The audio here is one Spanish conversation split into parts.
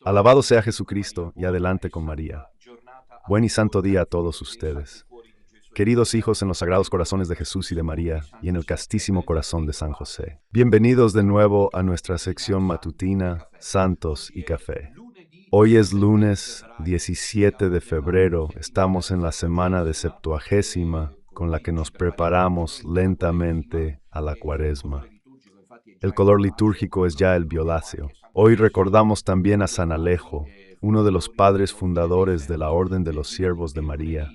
Alabado sea Jesucristo y adelante con María. Buen y santo día a todos ustedes. Queridos hijos en los sagrados corazones de Jesús y de María, y en el castísimo corazón de San José. Bienvenidos de nuevo a nuestra sección matutina, Santos y Café. Hoy es lunes 17 de febrero, estamos en la semana de Septuagésima, con la que nos preparamos lentamente a la Cuaresma. El color litúrgico es ya el violáceo. Hoy recordamos también a San Alejo, uno de los padres fundadores de la Orden de los Siervos de María.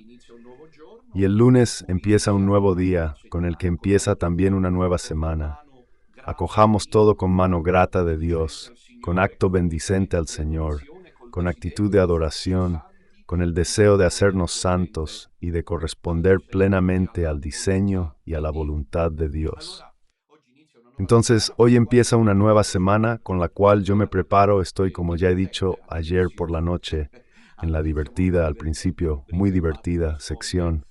Y el lunes empieza un nuevo día, con el que empieza también una nueva semana. Acojamos todo con mano grata de Dios, con acto bendicente al Señor, con actitud de adoración, con el deseo de hacernos santos y de corresponder plenamente al diseño y a la voluntad de Dios. Entonces, hoy empieza una nueva semana con la cual yo me preparo. Estoy, como ya he dicho, ayer por la noche, en la divertida, al principio, muy divertida sección.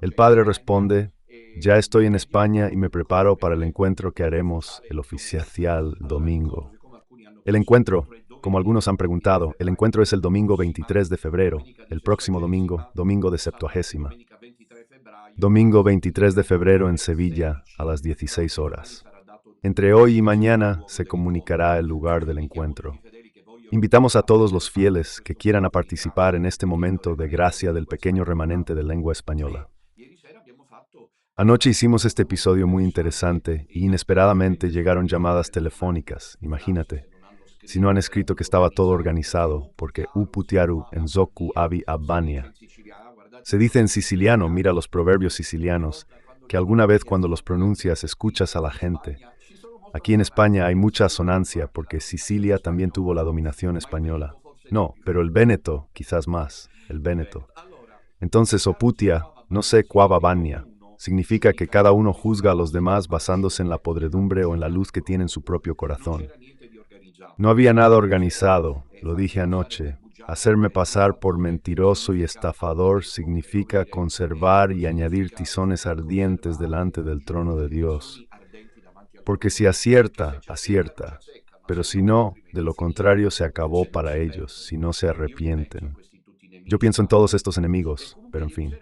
El Padre responde, ya estoy en España y me preparo para el encuentro que haremos el oficial domingo. El encuentro, como algunos han preguntado, el encuentro es el domingo 23 de febrero, el próximo domingo, domingo de Septuagésima. Domingo 23 de febrero en Sevilla, a las 16 horas. Entre hoy y mañana se comunicará el lugar del encuentro. Invitamos a todos los fieles que quieran participar en este momento de gracia del pequeño remanente de lengua española. Anoche hicimos este episodio muy interesante y inesperadamente llegaron llamadas telefónicas, imagínate. Si no han escrito que estaba todo organizado, porque uputiaru en zoku abi abbania. Se dice en siciliano, mira los proverbios sicilianos, que alguna vez cuando los pronuncias escuchas a la gente. Aquí en España hay mucha asonancia porque Sicilia también tuvo la dominación española. No, pero el Véneto, quizás más, el Véneto. Entonces oputia, no sé quava vania, significa que cada uno juzga a los demás basándose en la podredumbre o en la luz que tiene en su propio corazón. No había nada organizado, lo dije anoche. Hacerme pasar por mentiroso y estafador significa conservar y añadir tizones ardientes delante del trono de Dios. Porque si acierta, acierta, pero si no, de lo contrario se acabó para ellos, si no se arrepienten. Yo pienso en todos estos enemigos, pero en fin.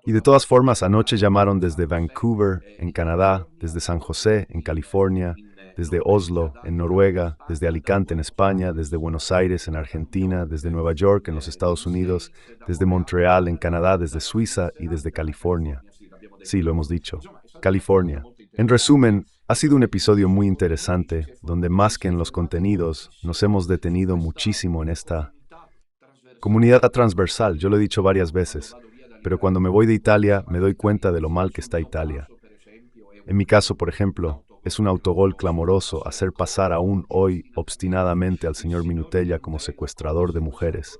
Y de todas formas, anoche llamaron desde Vancouver, en Canadá, desde San José, en California, desde Oslo, en Noruega, desde Alicante, en España, desde Buenos Aires, en Argentina, desde Nueva York, en los Estados Unidos, desde Montreal, en Canadá, desde Suiza y desde California. Sí, lo hemos dicho, California. En resumen, ha sido un episodio muy interesante, donde más que en los contenidos, nos hemos detenido muchísimo en esta comunidad transversal. Yo lo he dicho varias veces, pero cuando me voy de Italia me doy cuenta de lo mal que está Italia. En mi caso, por ejemplo, es un autogol clamoroso hacer pasar aún hoy obstinadamente al señor Minutella como secuestrador de mujeres.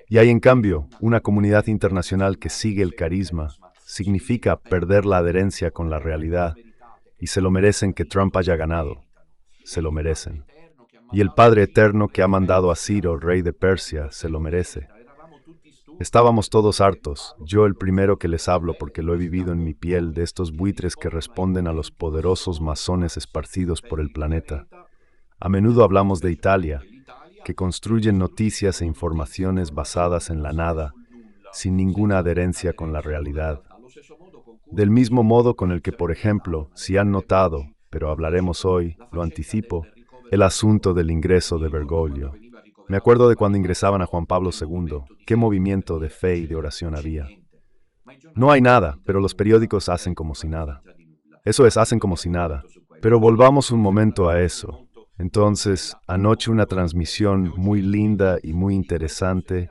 Y hay en cambio una comunidad internacional que sigue el carisma. Significa perder la adherencia con la realidad. Y se lo merecen que Trump haya ganado. Se lo merecen. Y el Padre Eterno que ha mandado a Ciro, rey de Persia, se lo merece. Estábamos todos hartos, yo el primero que les hablo porque lo he vivido en mi piel, de estos buitres que responden a los poderosos masones esparcidos por el planeta. A menudo hablamos de Italia, que construyen noticias e informaciones basadas en la nada, sin ninguna adherencia con la realidad. Del mismo modo con el que, por ejemplo, si han notado, pero hablaremos hoy, lo anticipo, el asunto del ingreso de Bergoglio. Me acuerdo de cuando ingresaban a Juan Pablo II, qué movimiento de fe y de oración había. No hay nada, pero los periódicos hacen como si nada. Eso es, hacen como si nada. Pero volvamos un momento a eso. Entonces, anoche una transmisión muy linda y muy interesante.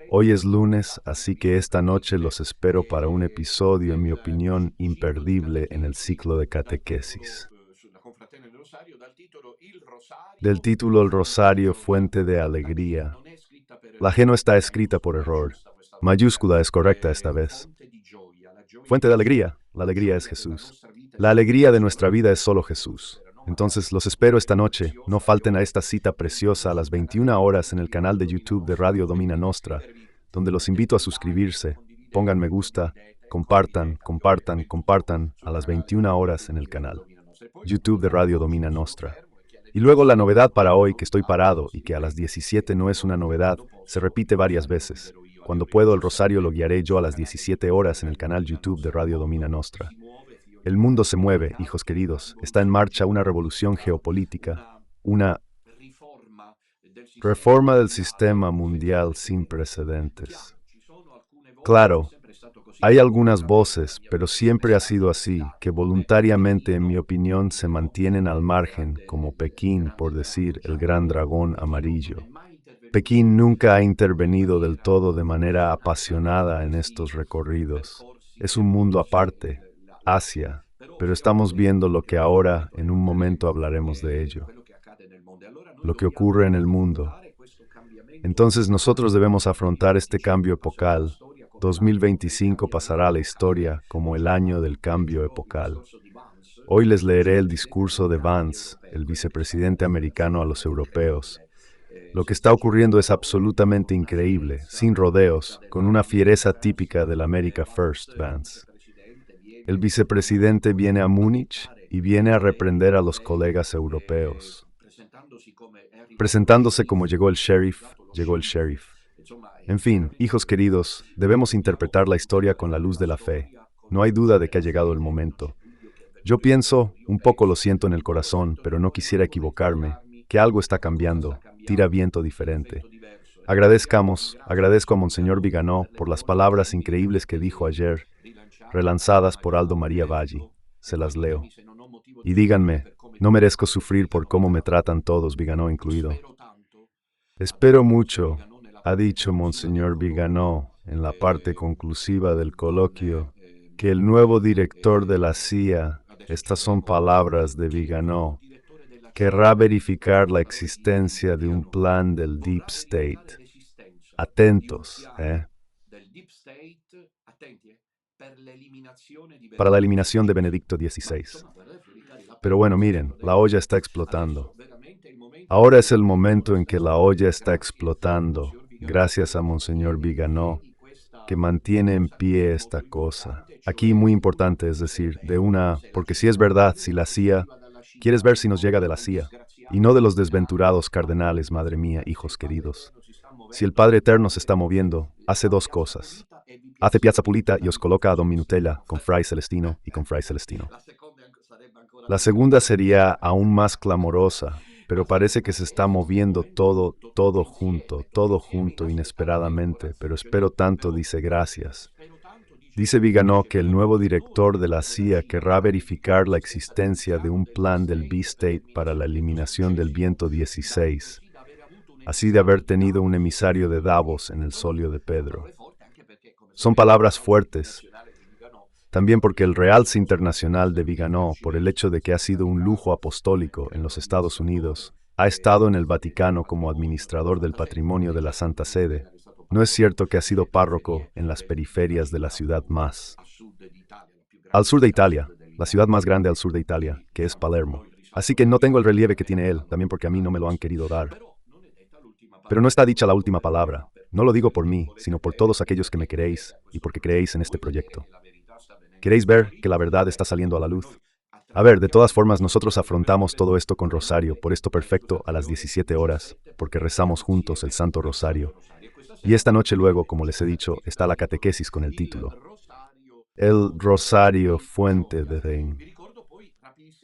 Hoy es lunes, así que esta noche los espero para un episodio, en mi opinión, imperdible en el ciclo de catequesis. Del título El Rosario, fuente de alegría. La G no está escrita por error. Mayúscula es correcta esta vez. Fuente de alegría. La alegría es Jesús. La alegría de nuestra vida es solo Jesús. Entonces los espero esta noche. No falten a esta cita preciosa a las 21 horas en el canal de YouTube de Radio Domina Nostra, donde los invito a suscribirse. Pongan me gusta, compartan a las 21 horas en el canal YouTube de Radio Domina Nostra. Y luego la novedad para hoy, que estoy parado y que a las 17 no es una novedad, se repite varias veces. Cuando puedo el rosario lo guiaré yo a las 17 horas en el canal YouTube de Radio Domina Nostra. El mundo se mueve, hijos queridos. Está en marcha una revolución geopolítica, una reforma del sistema mundial sin precedentes. Claro, hay algunas voces, pero siempre ha sido así, que voluntariamente, en mi opinión, se mantienen al margen, como Pekín, por decir, el gran dragón amarillo. Pekín nunca ha intervenido del todo de manera apasionada en estos recorridos. Es un mundo aparte, Asia, pero estamos viendo lo que ahora, en un momento hablaremos de ello, lo que ocurre en el mundo. Entonces nosotros debemos afrontar este cambio epocal. 2025 pasará a la historia como el año del cambio epocal. Hoy les leeré el discurso de Vance, el vicepresidente americano, a los europeos. Lo que está ocurriendo es absolutamente increíble, sin rodeos, con una fiereza típica del America First, Vance. El vicepresidente viene a Múnich y viene a reprender a los colegas europeos. Presentándose como llegó el sheriff. En fin, hijos queridos, debemos interpretar la historia con la luz de la fe. No hay duda de que ha llegado el momento. Yo pienso, un poco lo siento en el corazón, pero no quisiera equivocarme, que algo está cambiando, tira viento diferente. Agradezco a Monseñor Viganò por las palabras increíbles que dijo ayer, relanzadas por Aldo María Valli. Se las leo. Y díganme, no merezco sufrir por cómo me tratan todos, Viganò incluido. Espero mucho, ha dicho Monseñor Viganò en la parte conclusiva del coloquio, que el nuevo director de la CIA, estas son palabras de Viganò, querrá verificar la existencia de un plan del Deep State. Atentos, para la eliminación de Benedicto XVI. Pero bueno, miren, la olla está explotando. Ahora es el momento en que la olla está explotando, gracias a Monseñor Viganò, que mantiene en pie esta cosa. Aquí muy importante, es decir, porque si es verdad, si la CIA, ¿quieres ver si nos llega de la CIA? Y no de los desventurados cardenales, madre mía, hijos queridos. Si el Padre Eterno se está moviendo, hace dos cosas. Hace Piazza Pulita y os coloca a Don Minutella con Fray Celestino y con Fray Celestino. La segunda sería aún más clamorosa, pero parece que se está moviendo todo junto, inesperadamente, pero espero tanto, dice gracias. Dice Viganò que el nuevo director de la CIA querrá verificar la existencia de un plan del B-State para la eliminación del viento 16, así de haber tenido un emisario de Davos en el solio de Pedro. Son palabras fuertes, también porque el realce internacional de Viganò, por el hecho de que ha sido un lujo apostólico en los Estados Unidos, ha estado en el Vaticano como administrador del patrimonio de la Santa Sede. No es cierto que ha sido párroco en las periferias de la ciudad más al sur de Italia, la ciudad más grande al sur de Italia, que es Palermo. Así que no tengo el relieve que tiene él, también porque a mí no me lo han querido dar. Pero no está dicha la última palabra. No lo digo por mí, sino por todos aquellos que me queréis y porque creéis en este proyecto. ¿Queréis ver que la verdad está saliendo a la luz? A ver, de todas formas, nosotros afrontamos todo esto con Rosario, por esto perfecto, a las 17 horas, porque rezamos juntos el Santo Rosario. Y esta noche luego, como les he dicho, está la catequesis con el título El Rosario Fuente de Rein.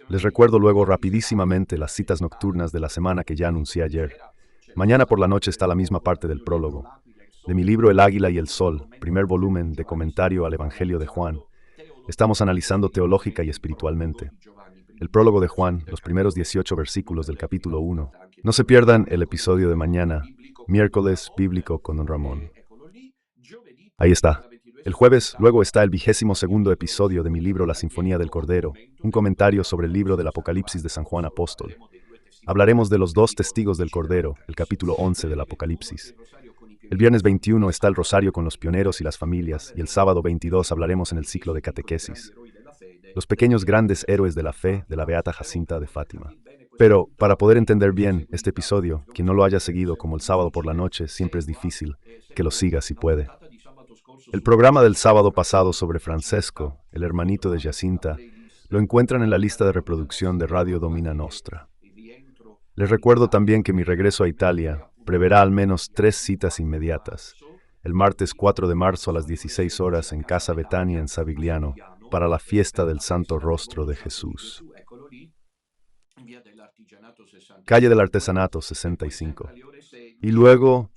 Les recuerdo luego rapidísimamente las citas nocturnas de la semana que ya anuncié ayer. Mañana por la noche está la misma parte del prólogo, de mi libro El Águila y el Sol, primer volumen de comentario al Evangelio de Juan. Estamos analizando teológica y espiritualmente. El prólogo de Juan, los primeros 18 versículos del capítulo 1. No se pierdan el episodio de mañana, miércoles bíblico con Don Ramón. Ahí está. El jueves, luego está el 22º episodio de mi libro La Sinfonía del Cordero, un comentario sobre el libro del Apocalipsis de San Juan Apóstol. Hablaremos de los dos testigos del Cordero, el capítulo 11 del Apocalipsis. El viernes 21 está el Rosario con los pioneros y las familias, y el sábado 22 hablaremos en el ciclo de catequesis. Los pequeños grandes héroes de la fe de la Beata Jacinta de Fátima. Pero, para poder entender bien este episodio, quien no lo haya seguido como el sábado por la noche, siempre es difícil que lo siga si puede. El programa del sábado pasado sobre Francesco, el hermanito de Jacinta, lo encuentran en la lista de reproducción de Radio Domina Nostra. Les recuerdo también que mi regreso a Italia preverá al menos 3 citas inmediatas. El martes 4 de marzo a las 16 horas en Casa Betania en Savigliano, para la fiesta del Santo Rostro de Jesús. Calle del Artesanato 65. Y luego,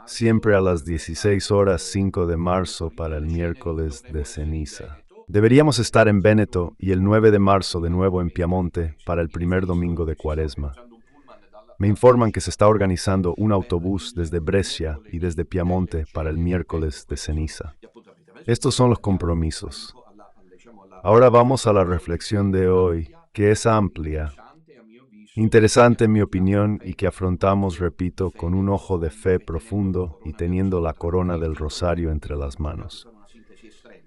siempre a las 16 horas 5 de marzo para el miércoles de ceniza. Deberíamos estar en Véneto y el 9 de marzo de nuevo en Piamonte para el primer domingo de Cuaresma. Me informan que se está organizando un autobús desde Brescia y desde Piamonte para el miércoles de ceniza. Estos son los compromisos. Ahora vamos a la reflexión de hoy, que es amplia, interesante en mi opinión y que afrontamos, repito, con un ojo de fe profundo y teniendo la corona del rosario entre las manos.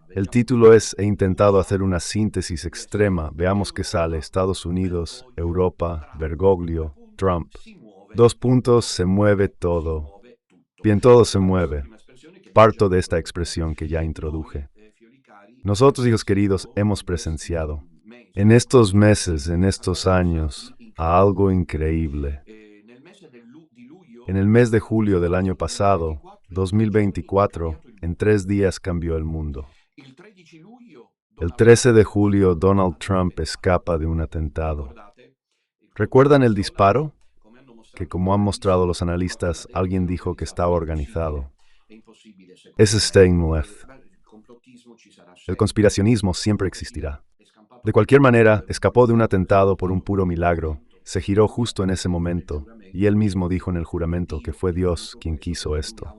El título es He intentado hacer una síntesis extrema. Veamos qué sale. Estados Unidos, Europa, Bergoglio, Trump. Se mueve todo. Bien, todo se mueve. Parto de esta expresión que ya introduje. Nosotros, hijos queridos, hemos presenciado en estos meses, en estos años, a algo increíble. En el mes de julio del año pasado, 2024, en 3 días cambió el mundo. El 13 de julio, Donald Trump escapa de un atentado. ¿Recuerdan el disparo? Que, como han mostrado los analistas, alguien dijo que estaba organizado. Es Steinmuth. El conspiracionismo siempre existirá. De cualquier manera, escapó de un atentado por un puro milagro. Se giró justo en ese momento, y él mismo dijo en el juramento que fue Dios quien quiso esto.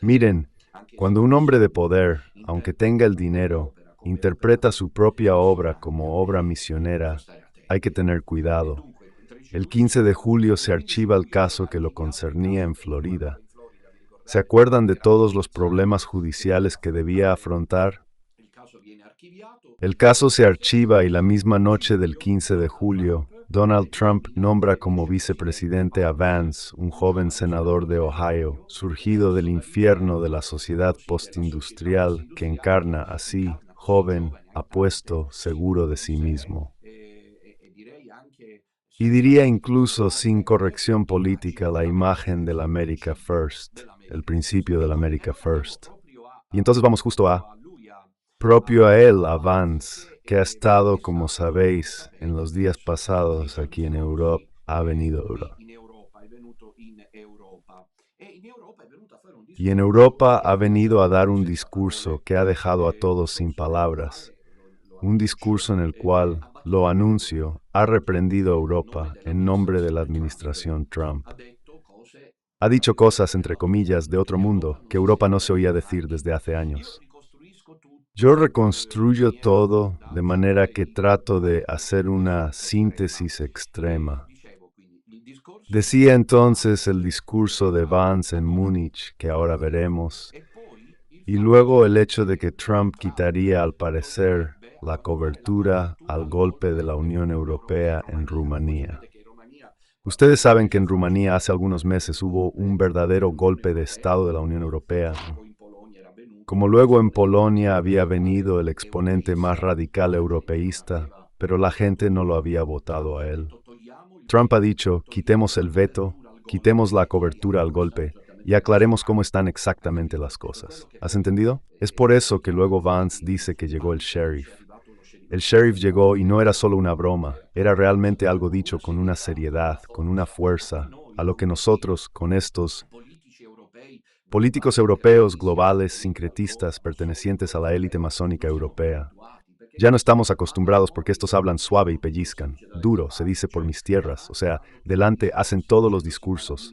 Miren, cuando un hombre de poder, aunque tenga el dinero, interpreta su propia obra como obra misionera, hay que tener cuidado. El 15 de julio se archiva el caso que lo concernía en Florida. ¿Se acuerdan de todos los problemas judiciales que debía afrontar? El caso se archiva y la misma noche del 15 de julio, Donald Trump nombra como vicepresidente a Vance, un joven senador de Ohio, surgido del infierno de la sociedad postindustrial que encarna así, joven, apuesto, seguro de sí mismo. Y diría incluso sin corrección política la imagen del America First, el principio del America First. Y entonces vamos justo propio a él, a Vance, que ha estado, como sabéis, en los días pasados aquí en Europa, ha venido a Europa. Y en Europa ha venido a dar un discurso que ha dejado a todos sin palabras. Un discurso en el cual, lo anuncio, ha reprendido a Europa en nombre de la administración Trump. Ha dicho cosas, entre comillas, de otro mundo que Europa no se oía decir desde hace años. Yo reconstruyo todo de manera que trato de hacer una síntesis extrema. Decía entonces el discurso de Vance en Múnich, que ahora veremos, y luego el hecho de que Trump quitaría, al parecer, la cobertura al golpe de la Unión Europea en Rumanía. Ustedes saben que en Rumanía hace algunos meses hubo un verdadero golpe de Estado de la Unión Europea. Como luego en Polonia había venido el exponente más radical europeísta, pero la gente no lo había votado a él. Trump ha dicho, quitemos el veto, quitemos la cobertura al golpe y aclaremos cómo están exactamente las cosas. ¿Has entendido? Es por eso que luego Vance dice que llegó el sheriff. El sheriff llegó y no era solo una broma, era realmente algo dicho con una seriedad, con una fuerza, a lo que nosotros, con estos políticos europeos, globales, sincretistas, pertenecientes a la élite masónica europea. Ya no estamos acostumbrados porque estos hablan suave y pellizcan. Duro, se dice por mis tierras, o sea, delante hacen todos los discursos,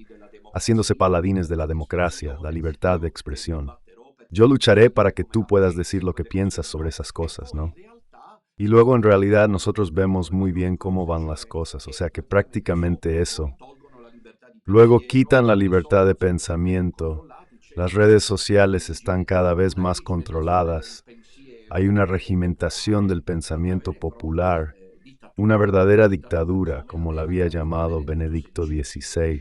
haciéndose paladines de la democracia, la libertad de expresión. Yo lucharé para que tú puedas decir lo que piensas sobre esas cosas, ¿no? Y luego en realidad nosotros vemos muy bien cómo van las cosas, o sea que prácticamente eso. Luego quitan la libertad de pensamiento. Las redes sociales están cada vez más controladas. Hay una regimentación del pensamiento popular, una verdadera dictadura, como la había llamado Benedicto XVI.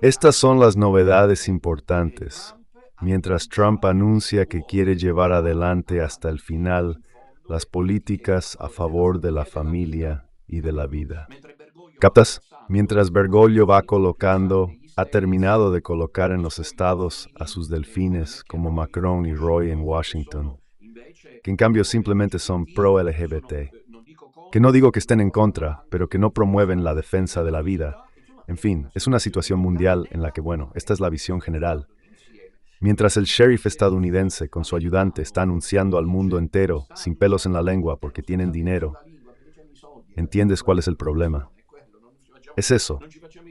Estas son las novedades importantes. Mientras Trump anuncia que quiere llevar adelante hasta el final las políticas a favor de la familia y de la vida. ¿Captas? Mientras Bergoglio va colocando, ha terminado de colocar en los estados a sus delfines como Macron y Roy en Washington, que en cambio simplemente son pro-LGBT, que no digo que estén en contra, pero que no promueven la defensa de la vida. En fin, es una situación mundial en la que, bueno, esta es la visión general. Mientras el sheriff estadounidense con su ayudante está anunciando al mundo entero, sin pelos en la lengua porque tienen dinero, ¿entiendes cuál es el problema? Es eso.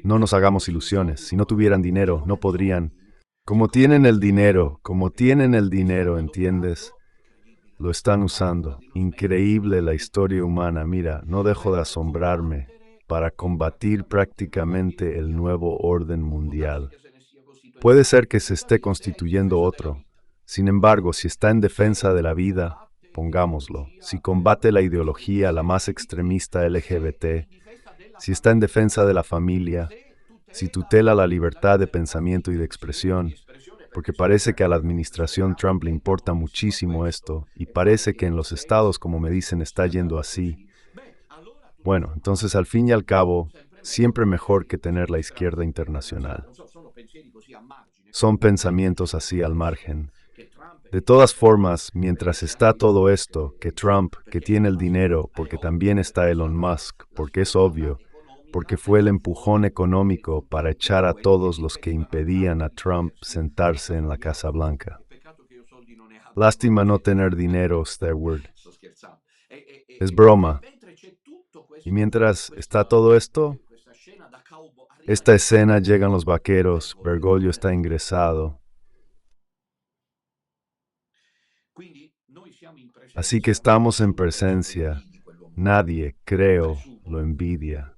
No nos hagamos ilusiones. Si no tuvieran dinero, no podrían. Como tienen el dinero, ¿entiendes? Lo están usando. Increíble la historia humana. Mira, no dejo de asombrarme para combatir prácticamente el nuevo orden mundial. Puede ser que se esté constituyendo otro. Sin embargo, si está en defensa de la vida, pongámoslo. Si combate la ideología la más extremista LGBT, si está en defensa de la familia, si tutela la libertad de pensamiento y de expresión, porque parece que a la administración Trump le importa muchísimo esto, y parece que en los estados, como me dicen, está yendo así. Bueno, entonces al fin y al cabo, siempre mejor que tener la izquierda internacional. Son pensamientos así al margen. De todas formas, mientras está todo esto, que Trump, que tiene el dinero, porque también está Elon Musk, porque es obvio, porque fue el empujón económico para echar a todos los que impedían a Trump sentarse en la Casa Blanca. Lástima no tener dinero, Stewart. Es broma. Y mientras está todo esto, esta escena llegan los vaqueros, Bergoglio está ingresado. Así que estamos en presencia. Nadie, creo, lo envidia.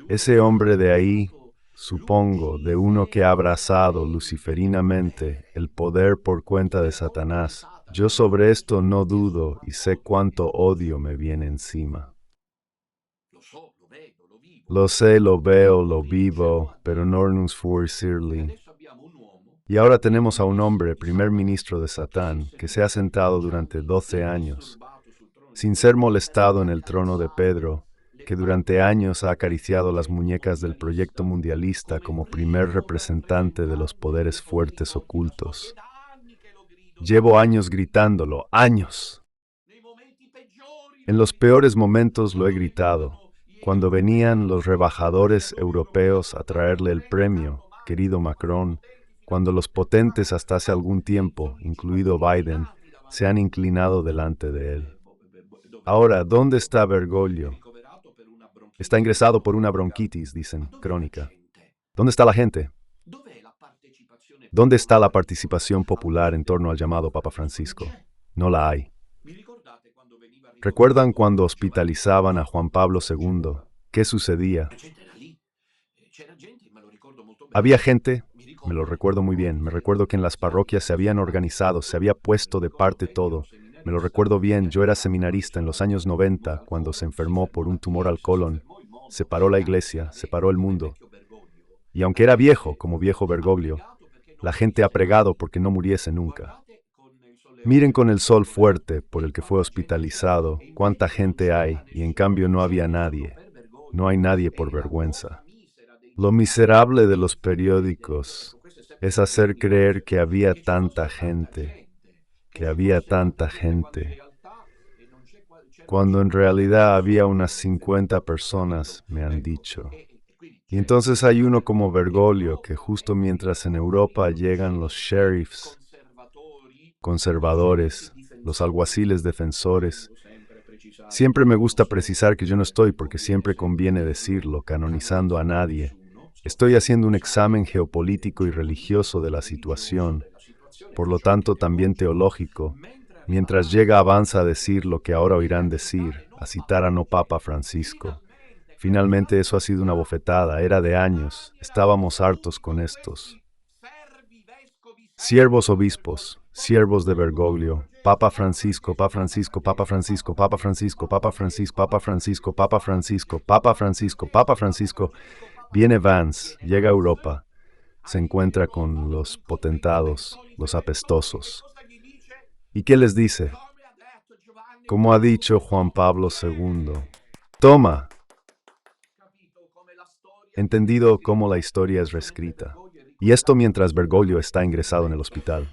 Ese hombre de ahí, supongo, de uno que ha abrazado luciferinamente el poder por cuenta de Satanás. Yo sobre esto no dudo y sé cuánto odio me viene encima. Lo sé, lo veo, lo vivo, pero no nos for decirle. Y ahora tenemos a un hombre, primer ministro de Satán, que se ha sentado durante 12 años, sin ser molestado en el trono de Pedro, que durante años ha acariciado las muñecas del proyecto mundialista como primer representante de los poderes fuertes ocultos. Llevo años gritándolo, años. En los peores momentos lo he gritado, cuando venían los rebajadores europeos a traerle el premio, querido Macron, cuando los potentes hasta hace algún tiempo, incluido Biden, se han inclinado delante de él. Ahora, ¿dónde está Bergoglio? Está ingresado por una bronquitis, dicen, crónica. ¿Dónde está la gente? ¿Dónde está la participación popular en torno al llamado Papa Francisco? No la hay. ¿Recuerdan cuando hospitalizaban a Juan Pablo II? ¿Qué sucedía? Había gente, me lo recuerdo muy bien, me recuerdo que en las parroquias se habían organizado, se había puesto de parte todo. Me lo recuerdo bien, yo era seminarista en los años 90, cuando se enfermó por un tumor al colon. Se paró la iglesia, se paró el mundo. Y aunque era viejo, como viejo Bergoglio, la gente ha pregado porque no muriese nunca. Miren con el sol fuerte por el que fue hospitalizado, cuánta gente hay, y en cambio no había nadie. No hay nadie por vergüenza. Lo miserable de los periódicos es hacer creer que había tanta gente, cuando en realidad había unas 50 personas, me han dicho. Y entonces hay uno como Bergoglio, que justo mientras en Europa llegan los sheriffs, conservadores, los alguaciles defensores. Siempre me gusta precisar que yo no estoy, porque siempre conviene decirlo, canonizando a nadie. Estoy haciendo un examen geopolítico y religioso de la situación, por lo tanto también teológico, mientras llega avanza a decir lo que ahora oirán decir, a citar a no Papa Francisco. Finalmente eso ha sido una bofetada, era de años, estábamos hartos con estos. Siervos obispos, siervos de Bergoglio, Papa Francisco, Papa Francisco, Papa Francisco, Papa Francisco, Papa Francisco, Papa Francisco, Papa Francisco, Papa Francisco, Papa Francisco. Viene Vance, llega a Europa, se encuentra con los potentados, los apestosos. ¿Y qué les dice? Como ha dicho Juan Pablo II, toma, entendido cómo la historia es reescrita. Y esto mientras Bergoglio está ingresado en el hospital.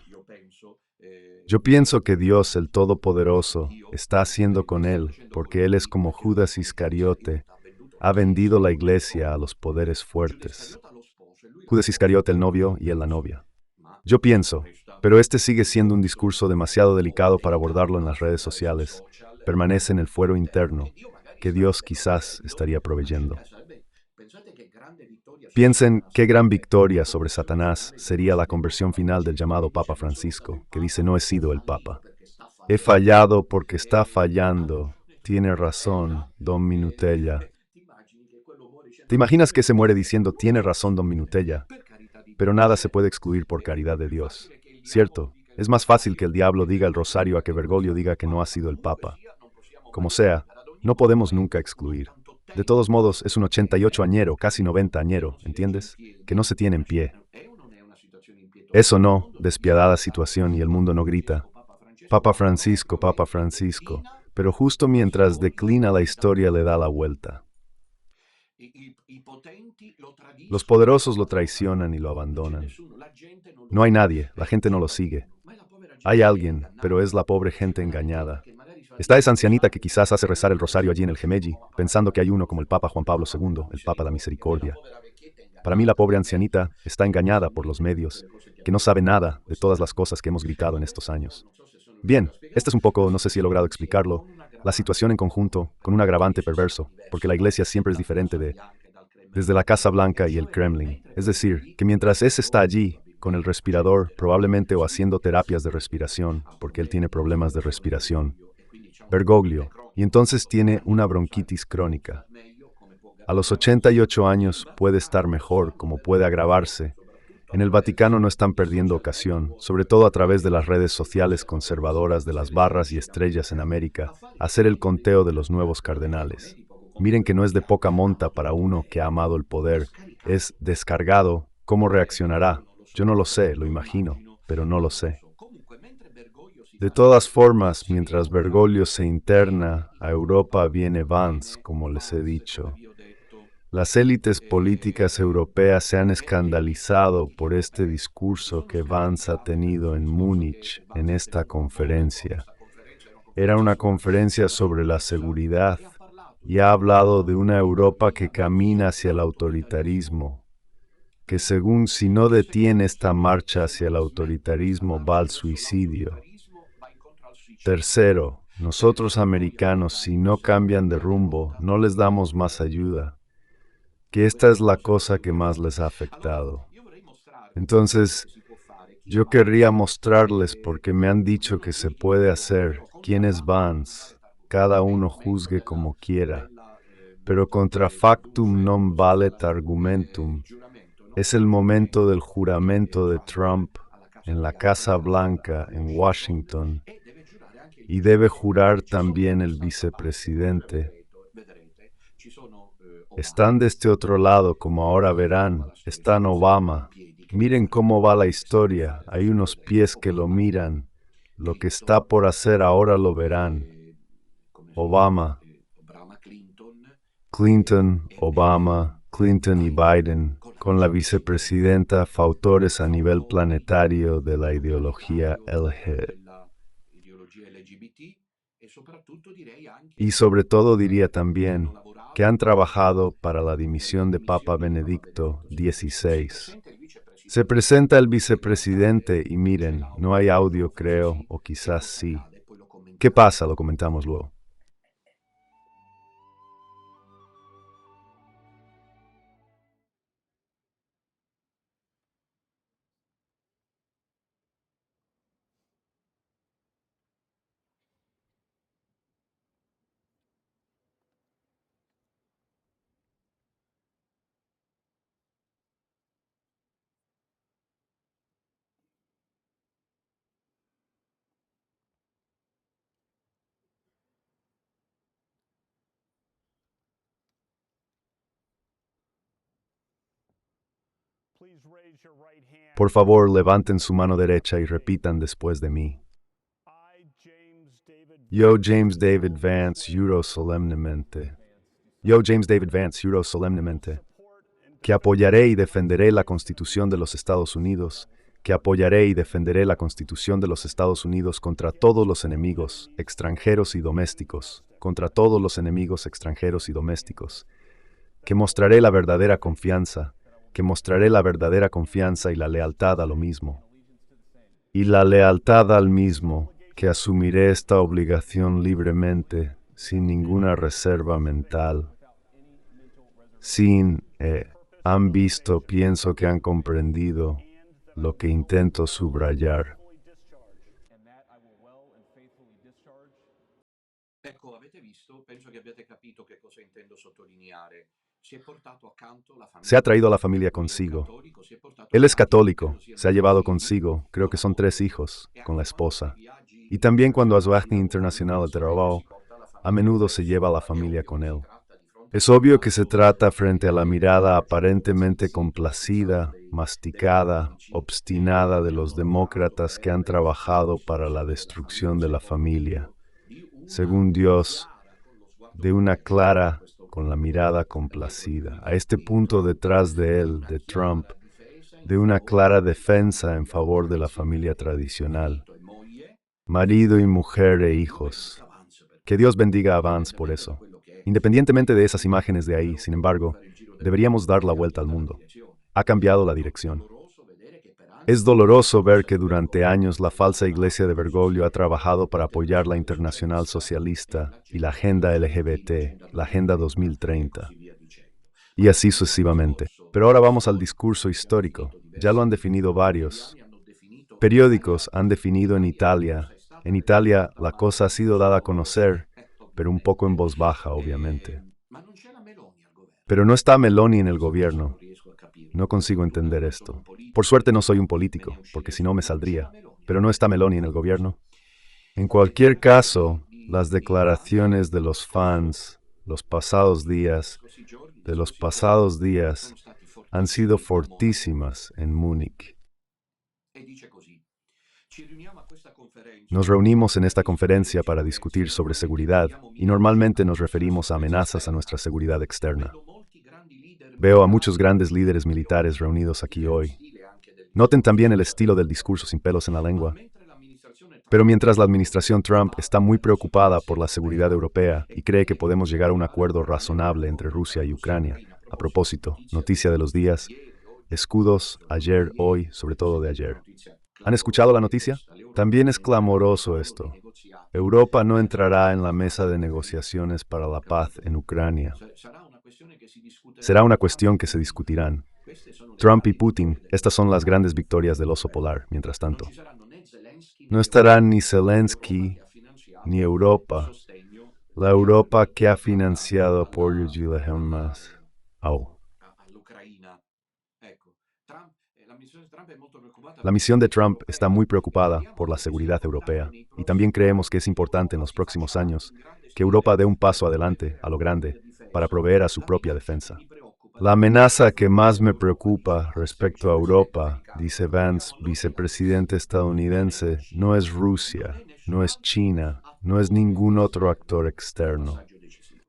Yo pienso que Dios, el Todopoderoso, está haciendo con él, porque él es como Judas Iscariote, ha vendido la iglesia a los poderes fuertes. Judas Iscariote el novio y él la novia. Yo pienso, pero este sigue siendo un discurso demasiado delicado para abordarlo en las redes sociales. Permanece en el fuero interno, que Dios quizás estaría proveyendo. Piensen qué gran victoria sobre Satanás sería la conversión final del llamado Papa Francisco, que dice no he sido el Papa. He fallado porque está fallando. Tiene razón, Don Minutella. ¿Te imaginas que se muere diciendo tiene razón, Don Minutella? Pero nada se puede excluir por caridad de Dios. ¿Cierto? Es más fácil que el diablo diga el rosario a que Bergoglio diga que no ha sido el Papa. Como sea, no podemos nunca excluir. De todos modos, es un 88 añero, casi 90 añero, ¿entiendes? Que no se tiene en pie. Eso no, despiadada situación y el mundo no grita. Papa Francisco, pero justo mientras declina la historia le da la vuelta. Los poderosos lo traicionan y lo abandonan. No hay nadie, la gente no lo sigue. Hay alguien, pero es la pobre gente engañada. Está esa ancianita que quizás hace rezar el rosario allí en el Gemelli, pensando que hay uno como el Papa Juan Pablo II, el Papa de la Misericordia. Para mí la pobre ancianita está engañada por los medios, que no sabe nada de todas las cosas que hemos gritado en estos años. Bien, este es un poco, no sé si he logrado explicarlo, la situación en conjunto, con un agravante perverso, porque la iglesia siempre es diferente desde la Casa Blanca y el Kremlin. Es decir, que mientras ese está allí, con el respirador, probablemente o haciendo terapias de respiración, porque él tiene problemas de respiración, Bergoglio, y entonces tiene una bronquitis crónica. A los 88 años puede estar mejor, como puede agravarse. En el Vaticano no están perdiendo ocasión, sobre todo a través de las redes sociales conservadoras de las barras y estrellas en América, a hacer el conteo de los nuevos cardenales. Miren que no es de poca monta para uno que ha amado el poder, es descargado. ¿Cómo reaccionará? Yo no lo sé, lo imagino, pero no lo sé. De todas formas, mientras Bergoglio se interna, a Europa viene Vance, como les he dicho. Las élites políticas europeas se han escandalizado por este discurso que Vance ha tenido en Múnich en esta conferencia. Era una conferencia sobre la seguridad y ha hablado de una Europa que camina hacia el autoritarismo, que según si no detiene esta marcha hacia el autoritarismo va al suicidio. Tercero, nosotros americanos, si no cambian de rumbo, no les damos más ayuda, que esta es la cosa que más les ha afectado. Entonces, yo querría mostrarles porque me han dicho que se puede hacer, quién es Vance, cada uno juzgue como quiera, pero contra factum non valet argumentum. Es el momento del juramento de Trump en la Casa Blanca en Washington y debe jurar también el vicepresidente. Están de este otro lado, como ahora verán, están Obama. Miren cómo va la historia, hay unos pies que lo miran. Lo que está por hacer ahora lo verán. Obama, Clinton, Obama, Clinton y Biden, con la vicepresidenta, fautores a nivel planetario de la ideología LGBT. Y sobre todo diría también que han trabajado para la dimisión de Papa Benedicto XVI. Se presenta el vicepresidente y miren, no hay audio creo, o quizás sí. ¿Qué pasa? Lo comentamos luego. Por favor, levanten su mano derecha y repitan después de mí. Yo, James David Vance, juro solemnemente. Yo, James David Vance, juro solemnemente que apoyaré y defenderé la Constitución de los Estados Unidos, que apoyaré y defenderé la Constitución de los Estados Unidos contra todos los enemigos, extranjeros y domésticos, contra todos los enemigos extranjeros y domésticos, que mostraré la verdadera confianza, que mostraré la verdadera confianza y la lealtad a lo mismo, y la lealtad al mismo, que asumiré esta obligación libremente, sin ninguna reserva mental, han visto, pienso que han comprendido lo que intento subrayar. Ecco, avete visto? Penso che abbiate capito che cosa intendo sottolineare. Si è portato accanto la Se ha famiglia. traído a la familia Lui è consigo. cattolico, si è portato Él es accanto, credo católico, siano se ha llevado 3 figli, consigo, creo que son 3 hijos, e con la anche quando fa i esposa. viaggi Y también cuando a su internazionali di viaje lavoro, internacional de spesso trabajo, si porta la a famiglia menudo con se sé. lleva a la È familia ovvio con che si él. tratta di fronte a Es un obvio que se ragazzo trata frente a la mirada evidentemente aparentemente stizzito, complacida, dei masticada, cattolici obstinada de che los hanno lavorato demócratas que han per trabajado para la l'uccisione della destrucción famiglia de la secondo familia. Dio, di una Según Dios, chiara, con lo sguardo de una compiacente, clara, questo con la punto mirada dietro di complacida. lui A este di punto Trump, detrás de di él, una de Trump, chiara difesa in de una favore clara della defensa en famiglia favor de la familia tradizionale, tradicional, marito e moglie, marido y mujer e che Dio hijos. benedica Vance per Que Dios questo, bendiga a Vance por indipendentemente da eso. quello che è. Independientemente de esas Lui imágenes de ahí, sin dovrebbe embargo, fare il giro del deberíamos mondo dar la perché ha vuelta al aggiustato la mundo. direzione. Ha cambiado la È dirección. doloroso vedere che per anni Es doloroso la ver falsa que di durante Bergoglio años la ha falsa iglesia de lavorato per Bergoglio ha sostenere trabajado para apoyar la l'agenda internacional socialista e socialista y la l'agenda agenda LGBT, LGBT, l'agenda la Agenda 2030 e 2030, così via dicendo. y Ma así veniamo al sucesivamente. discorso Pero ahora vamos al storico discurso che hanno histórico. definito Ya lo han diversi definido varios. quotidiani, hanno definito Periódicos han in definido en Italia la cosa Italia. è stata En Italia raccontata la cosa ha male, sido dada a solo voce, conocer, pero un poco en ovviamente. voz baja, obviamente. Ma non c'è la Meloni al governo. Pero no está Meloni en el Questa cosa non gobierno. riesco a capirla. No Per consigo fortuna entender non sono un esto. Por politico, suerte no soy un me ne político, porque uscirei si no me subito. Non c'è la saldría. Meloni al Pero no está governo. Meloni en el gobierno. En Le cualquier dichiarazioni caso, las di Vance declaraciones de los fans, los pasados días, de los pasados días, sono stati han sido fortissimi a Monaco fortísimas en Múnich. e dice così: ci riuniamo a questa conferenza Nos reunimos en esta per discutere conferencia di para sicurezza discutir e sobre normalmente seguridad intendiamo y minacce normalmente alla nos nostra referimos a sicurezza amenazas a esterna. nuestra seguridad externa. Vedo molti grandi leader Veo a militari muchos grandes líderes reuniti qui oggi. militares reunidos aquí Notete lo hoy. stile anche del Noten discorso también el senza estilo peli del sulla discurso sin lingua. pelos en la Ma lengua. mentre l'amministrazione Pero Trump mientras la è administración Trump está preoccupata muy per la preocupada sicurezza por la seguridad europea europea e y cree crede que che podemos possa llegar a un arrivare a un acuerdo parallelo razonable entre accordo tra Rusia y Russia e Ucrania, Ucraina, a a proposito, propósito, notizia noticia de los días, ieri, oggi, escudos, soprattutto ayer, ieri, hoy, sobre avete todo de sentito una ayer. notizia ¿Han escuchado la clamorosa di noticia? questa? L'Europa También non es entrerà al clamoroso tavolo dei esto. negoziati Europa no per la entrará en la pace mesa in de Ucraina. negociaciones para la paz Capito? en Ucrania. Sarà una questione che si Será discuterà una Trump cuestión e que se Putin. discutirán. Queste sono le Trump y grandi Putin, vittorie estas dell'oso son las polare grandes nel fronte victorias del oso europeo. polar, mientras Non ci tanto. saranno né Zelensky No né estarán Europa. ni L'Europa Zelensky che ha ni finanziato il Europa, sostegno la di Europa armi que ha financiado apoyo alla, de la Hamas. Au. all'Ucraina. Ecco, l'amministrazione Trump è molto preoccupata La per la misión de sicurezza Trump está europea muy e preocupada crediamo por la anche che sia seguridad importante europea nei y también prossimi creemos anni que es importante en l'Europa los si próximos faccia años in grande que Europa stile dé un per paso adelante provvedere a lo alla grande propria para difesa. proveer a su La propia minaccia che defensa. mi preoccupa La di più amenaza que fronte más me all'Europa, dice preocupa Vance, il respecto a vicepresidente Europa, americano, dice guardiamo Vance, all'occhio Vance, vicepresidente non è la estadounidense, no Cina, es non è Rusia, no nessun es altro China, no es attore ningún otro esterno actor nel externo. passaggio decisivo.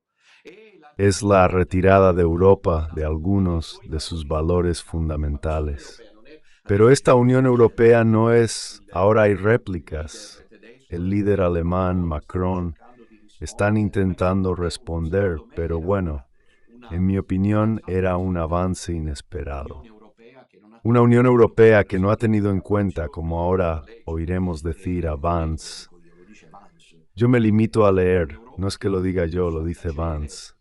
E la Es la ritirata retirada de dell'Europa Europa da de alcuni dei algunos suoi de valori sus valores fondamentali. Ma questa Unione fundamentales. Europea non è Pero esta replica Unión di certo. Europea no es, ahora hay Il réplicas. leader tedesco, El líder alemán, Macron, stanno Macron, cercando di están rispondere, ma intentando secondo responder, me pero era bueno, una, en mi un opinión era avanzo un avance inesperato. inesperado. Un'Unione Europea che non ha Una tenuto Unión in Europea que no ha considerazione tenido en la cuenta, como posizione, lo ahora leggo, oiremos decir a non leggo, lo Vance. dico io, lo dice Vance, Yo me limito a leer, no un'Europa es que che lo diga ha yo, messo lo a dice tacere Vance.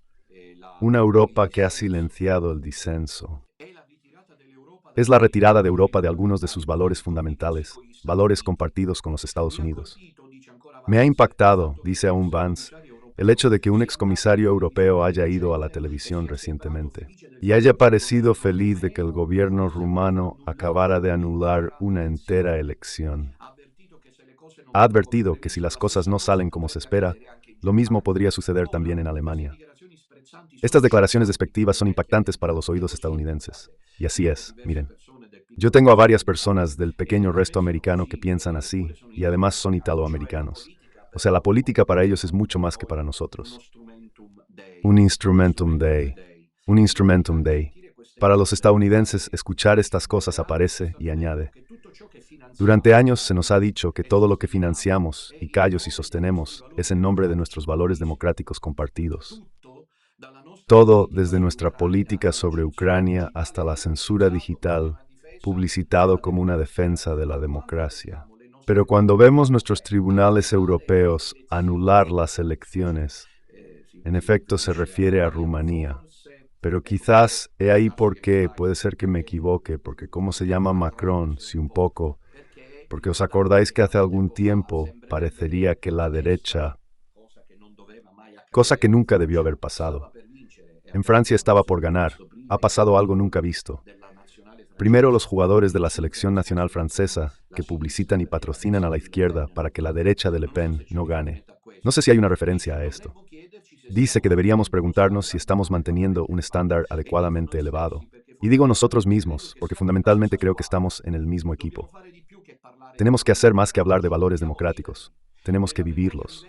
Una il Europa que ha dissenso. silenciado el disenso. È la ritirata dell'Europa da Es la alcuni dei retirada de valori Europa de algunos de sus fondamentali valores condivisi fundamentales, con gli Stati valores Uniti. compartidos con los Estados Mi ha Unidos. colpito, dice ancora Me ha Vance, il impactado, fatto che dice un aún ex Vance, commissario el europeo hecho de que un sia andato in excomisario europeo televisione di haya ido a la recente e televisión sia sembrato recientemente felice del y haya fatto che il parecido governo feliz de que el rumeno gobierno fosse andato a rumano annullare acabara de anular un'intera una entera elezione. elección. Ha avvertito che se le cose non Ha vanno come advertido que si previsto, las la cosas stessa no cosa salen como se potrebbe espera, accadere anche in lo mismo Germania. podría suceder Ora, también en queste Alemania. dichiarazioni sprezzanti sono Estas declaraciones scioccanti per despectivas le son orecchie dei impactantes para los giovani e oídos così estadounidenses. impactate. Y así Io ho es, diverse miren. persone del Yo piccolo tengo a resto varias americano personas del e pequeño la resto pensano americano que così, piensan eppure así sono y además son italoamericani, cioè la italoamericanos. politica O per sea, la loro política para ellos es è mucho más que para poi uno nosotros. strumentum dei, Un uno instrumentum strumentum Dei. dei. Un E instrumentum Dei. avvertire queste Para los estadounidenses, escuchar estas cosas aparece y añade: durante años se nos ha dicho que todo lo que financiamos y callos y sostenemos es en nombre de nuestros valores democráticos compartidos. Todo, desde nuestra política sobre Ucrania hasta la censura digital, publicitado como una defensa de la democracia. Pero cuando vemos nuestros tribunales europeos anular las elecciones, en efecto se refiere a Rumanía. Pero quizás he ahí por qué, puede ser que me equivoque, porque cómo se llama Macron, si un poco, porque os acordáis que hace algún tiempo parecería que la derecha, cosa que nunca debió haber pasado. En Francia estaba por ganar, ha pasado algo nunca visto. Primero los jugadores de la selección nacional francesa, que publicitan y patrocinan a la izquierda para que la derecha de Le Pen no gane. No sé si hay una referencia a esto. Dice que deberíamos preguntarnos si estamos manteniendo un estándar adecuadamente elevado. Y digo nosotros mismos, porque fundamentalmente creo que estamos en el mismo equipo. Tenemos que hacer más que hablar de valores democráticos. Tenemos que vivirlos.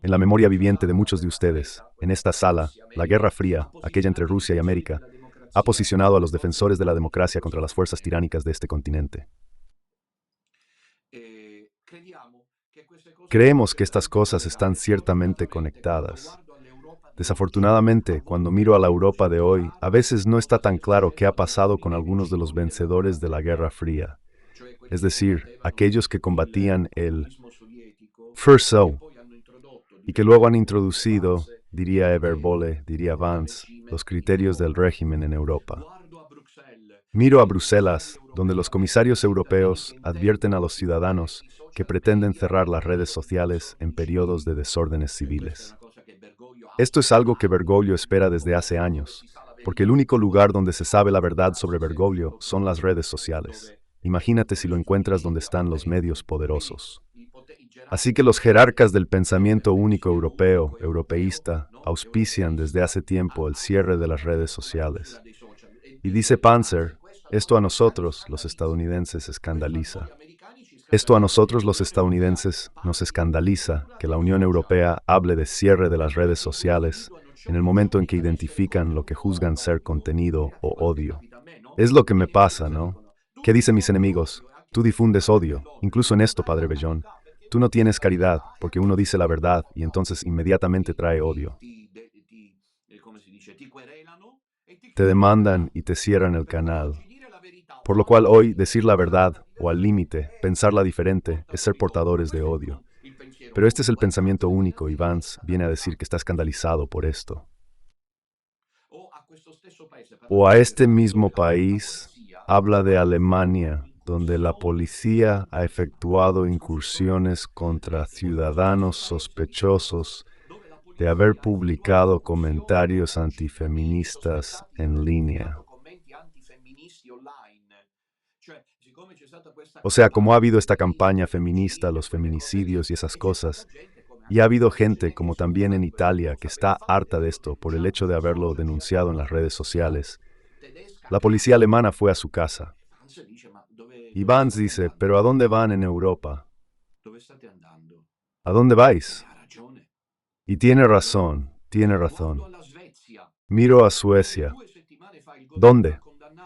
En la memoria viviente de muchos de ustedes, en esta sala, la Guerra Fría, aquella entre Rusia y América, ha posicionado a los defensores de la democracia contra las fuerzas tiránicas de este continente. Creemos que estas cosas están ciertamente conectadas. Desafortunadamente, cuando miro a la Europa de hoy, a veces no está tan claro qué ha pasado con algunos de los vencedores de la Guerra Fría. Es decir, aquellos que combatían el Furso y que luego han introducido, diría Everbole, diría Vance, los criterios del régimen en Europa. Miro a Bruselas, donde los comisarios europeos advierten a los ciudadanos que pretenden cerrar las redes sociales en periodos de desórdenes civiles. Esto es algo que Bergoglio espera desde hace años, porque el único lugar donde se sabe la verdad sobre Bergoglio son las redes sociales. Imagínate si lo encuentras donde están los medios poderosos. Así que los jerarcas del pensamiento único europeo, europeísta, auspician desde hace tiempo el cierre de las redes sociales. Y dice Panzer, esto a nosotros, los estadounidenses, escandaliza. Esto a nosotros, los estadounidenses, nos escandaliza que la Unión Europea hable de cierre de las redes sociales en el momento en que identifican lo que juzgan ser contenido o odio. Es lo que me pasa, ¿no? ¿Qué dicen mis enemigos? Tú difundes odio, incluso en esto, Padre Bellón. Tú no tienes caridad, porque uno dice la verdad y entonces inmediatamente trae odio. Te demandan y te cierran el canal. Por lo cual hoy decir la verdad, o al límite, pensarla diferente, es ser portadores de odio. Pero este es el pensamiento único y Vance viene a decir que está escandalizado por esto. O a este mismo país habla de Alemania, donde la policía ha efectuado incursiones contra ciudadanos sospechosos de haber publicado comentarios antifeministas en línea. O sea, como ha habido esta campaña feminista, los feminicidios y esas cosas, y ha habido gente, como también en Italia, que está harta de esto por el hecho de haberlo denunciado en las redes sociales. La policía alemana fue a su casa. Y Vance dice, ¿pero a dónde van en Europa? ¿A dónde vais? Y tiene razón, tiene razón. Miro a Suecia. ¿Dónde?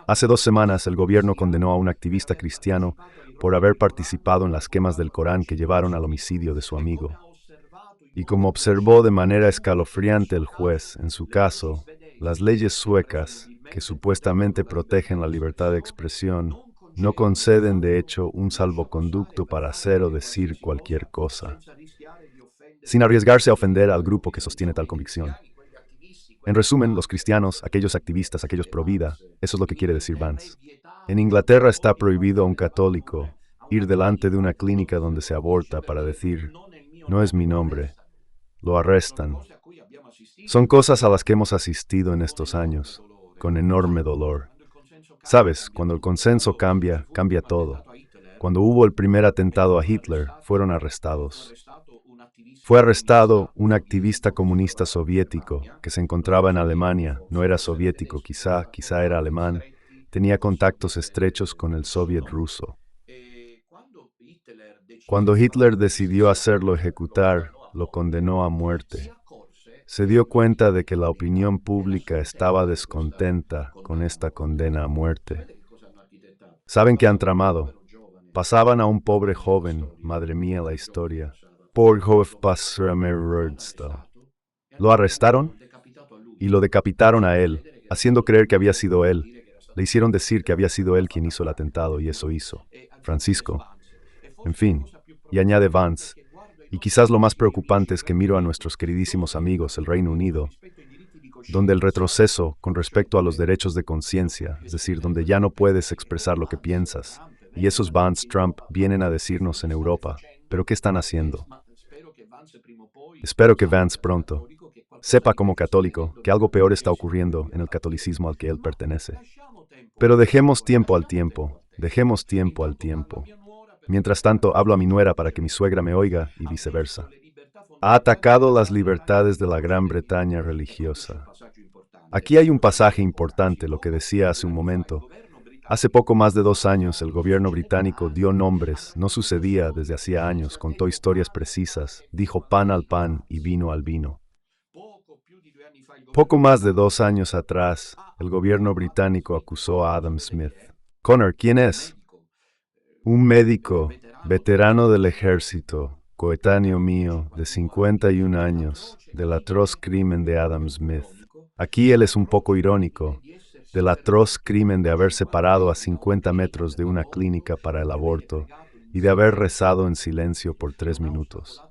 Hace 2 semanas el gobierno condenó a un activista cristiano por haber participado en las quemas del Corán que llevaron al homicidio de su amigo. Y como observó de manera escalofriante el juez, en su caso, las leyes suecas, que supuestamente protegen la libertad de expresión, no conceden de hecho un salvoconducto para hacer o decir cualquier cosa, sin arriesgarse a ofender al grupo que sostiene tal convicción. En resumen, los cristianos, aquellos activistas, aquellos pro vida, eso es lo que quiere decir Vance. En Inglaterra está prohibido a un católico ir delante de una clínica donde se aborta para decir, no es mi nombre, lo arrestan. Son cosas a las que hemos asistido en estos años, con enorme dolor. Sabes, cuando el consenso cambia, cambia todo. Cuando hubo el primer atentado a Hitler, fueron arrestados. Fue arrestado un activista comunista soviético que se encontraba en Alemania, no era soviético, quizá era alemán, tenía contactos estrechos con el soviet ruso. Cuando Hitler decidió hacerlo ejecutar, lo condenó a muerte. se dio cuenta de que la opinión pública estaba descontenta con esta condena a muerte. ¿Saben qué han tramado? Pasaban a un pobre joven, madre mía la historia, por lo arrestaron y lo decapitaron a él, haciendo creer que había sido él. Le hicieron decir que había sido él quien hizo el atentado, y eso hizo. Francisco. En fin, y añade Vance, y quizás lo más preocupante es que miro a nuestros queridísimos amigos, el Reino Unido, donde el retroceso con respecto a los derechos de conciencia, es decir, donde ya no puedes expresar lo que piensas, y esos Vance Trump vienen a decirnos en Europa, ¿pero qué están haciendo? Espero que Vance pronto sepa como católico que algo peor está ocurriendo en el catolicismo al que él pertenece. Pero dejemos tiempo al tiempo, dejemos tiempo al tiempo. Mientras tanto, hablo a mi nuera para que mi suegra me oiga y viceversa. Ha atacado las libertades de la Gran Bretaña religiosa. Aquí hay un pasaje importante, lo que decía hace un momento. Hace poco más de 2 años el gobierno británico dio nombres, no sucedía desde hacía años, contó historias precisas, dijo pan al pan y vino al vino. Poco más de 2 años atrás, el gobierno británico acusó a Adam Smith. Connor, ¿quién es? Un médico, veterano del ejército, coetáneo mío, de 51 años, del atroz crimen de Adam Smith. Aquí él es un poco irónico, del atroz crimen de haber separado a 50 metros de una clínica para el aborto y de haber rezado en silencio por 3 minutos.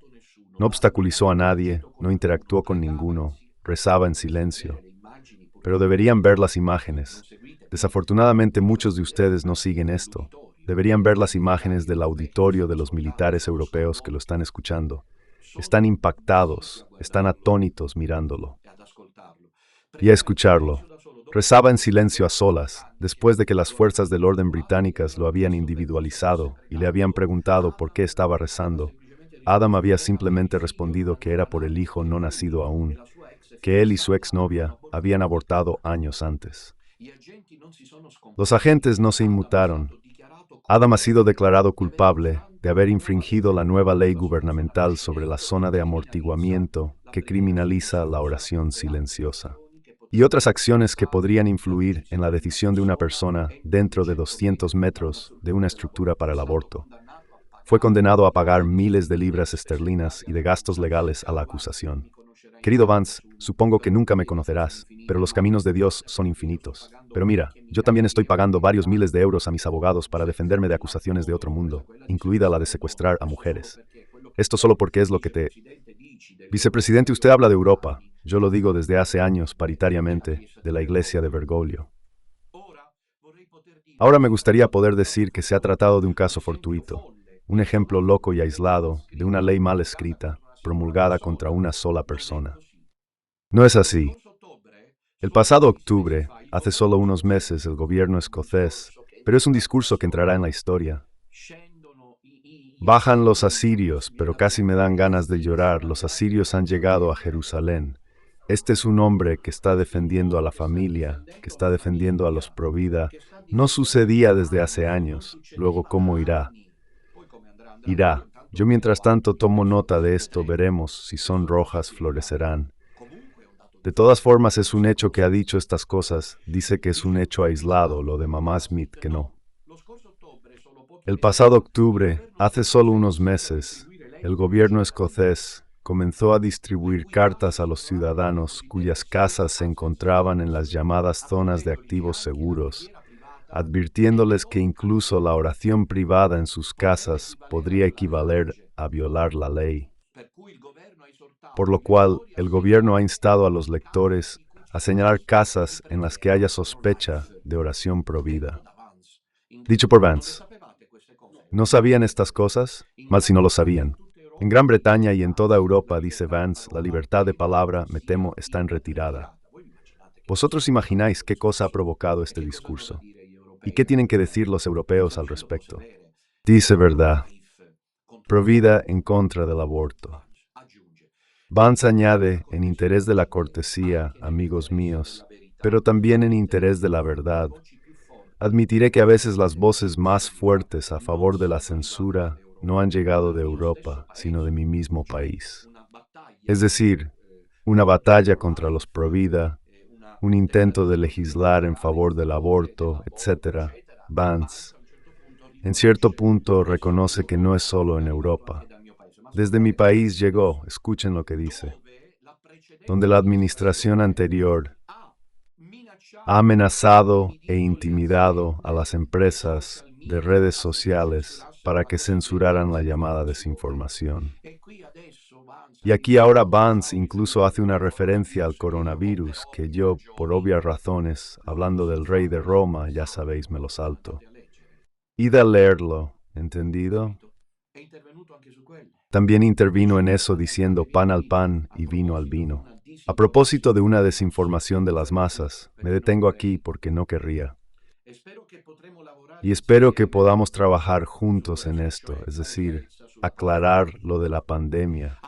No obstaculizó a nadie, no interactuó con ninguno, rezaba en silencio. Pero deberían ver las imágenes. Desafortunadamente muchos de ustedes no siguen esto. Deberían ver las imágenes del auditorio de los militares europeos que lo están escuchando. Están impactados, están atónitos mirándolo. Y a escucharlo. Rezaba en silencio a solas, después de que las fuerzas del orden británicas lo habían individualizado y le habían preguntado por qué estaba rezando. Adam había simplemente respondido que era por el hijo no nacido aún, que él y su exnovia habían abortado años antes. Los agentes no se inmutaron. Adam ha sido declarado culpable de haber infringido la nueva ley gubernamental sobre la zona de amortiguamiento que criminaliza la oración silenciosa y otras acciones que podrían influir en la decisión de una persona dentro de 200 metros de una estructura para el aborto. Fue condenado a pagar miles de libras esterlinas y de gastos legales a la acusación. Querido Vance, supongo que nunca me conocerás, pero los caminos de Dios son infinitos. Pero mira, yo también estoy pagando varios miles de euros a mis abogados para defenderme de acusaciones de otro mundo, incluida la de secuestrar a mujeres. Esto solo porque es lo que te... Vicepresidente, usted habla de Europa. Yo lo digo desde hace años, paritariamente, de la iglesia de Bergoglio. Ahora me gustaría poder decir que se ha tratado de un caso fortuito, un ejemplo loco y aislado de una ley mal escrita, promulgada contra una sola persona. No es así. El pasado octubre, hace solo unos meses, el gobierno escocés, pero es un discurso que entrará en la historia. Bajan los asirios, pero casi me dan ganas de llorar. Los asirios han llegado a Jerusalén. Este es un hombre que está defendiendo a la familia, que está defendiendo a los pro vida. No sucedía desde hace años. Luego, ¿cómo irá? Irá. Yo mientras tanto tomo nota de esto, veremos si son rojas, florecerán. De todas formas es un hecho que ha dicho estas cosas, dice que es un hecho aislado, lo de mamá Smith, que no. El pasado octubre, hace solo unos meses, el gobierno escocés comenzó a distribuir cartas a los ciudadanos cuyas casas se encontraban en las llamadas zonas de activos seguros, advirtiéndoles que incluso la oración privada en sus casas podría equivaler a violar la ley. Por lo cual, el gobierno ha instado a los lectores a señalar casas en las que haya sospecha de oración provida. Dicho por Vance. ¿No sabían estas cosas? Mal si no lo sabían. En Gran Bretaña y en toda Europa, dice Vance, la libertad de palabra, me temo, está en retirada. Vosotros imagináis qué cosa ha provocado este discurso. ¿Y qué tienen que decir los europeos al respecto? Dice verdad. Provida en contra del aborto. Vance añade, en interés de la cortesía, amigos míos, pero también en interés de la verdad. Admitiré que a veces las voces más fuertes a favor de la censura no han llegado de Europa, sino de mi mismo país. Es decir, una batalla contra los pro-vida, un intento de legislar en favor del aborto, etc. Vance, en cierto punto, reconoce que no es solo en Europa. Desde mi país llegó, escuchen lo que dice, donde la administración anterior ha amenazado e intimidado a las empresas de redes sociales para que censuraran la llamada desinformación. Y aquí ahora Vance incluso hace una referencia al coronavirus que yo, por obvias razones, hablando del rey de Roma, ya sabéis, me lo salto. Id a leerlo, ¿entendido? También intervino en eso diciendo pan al pan y vino al vino. A propósito de una desinformación de las masas, me detengo aquí porque no querría. Y espero que podamos trabajar juntos en esto, es decir, aclarar lo de la pandemia.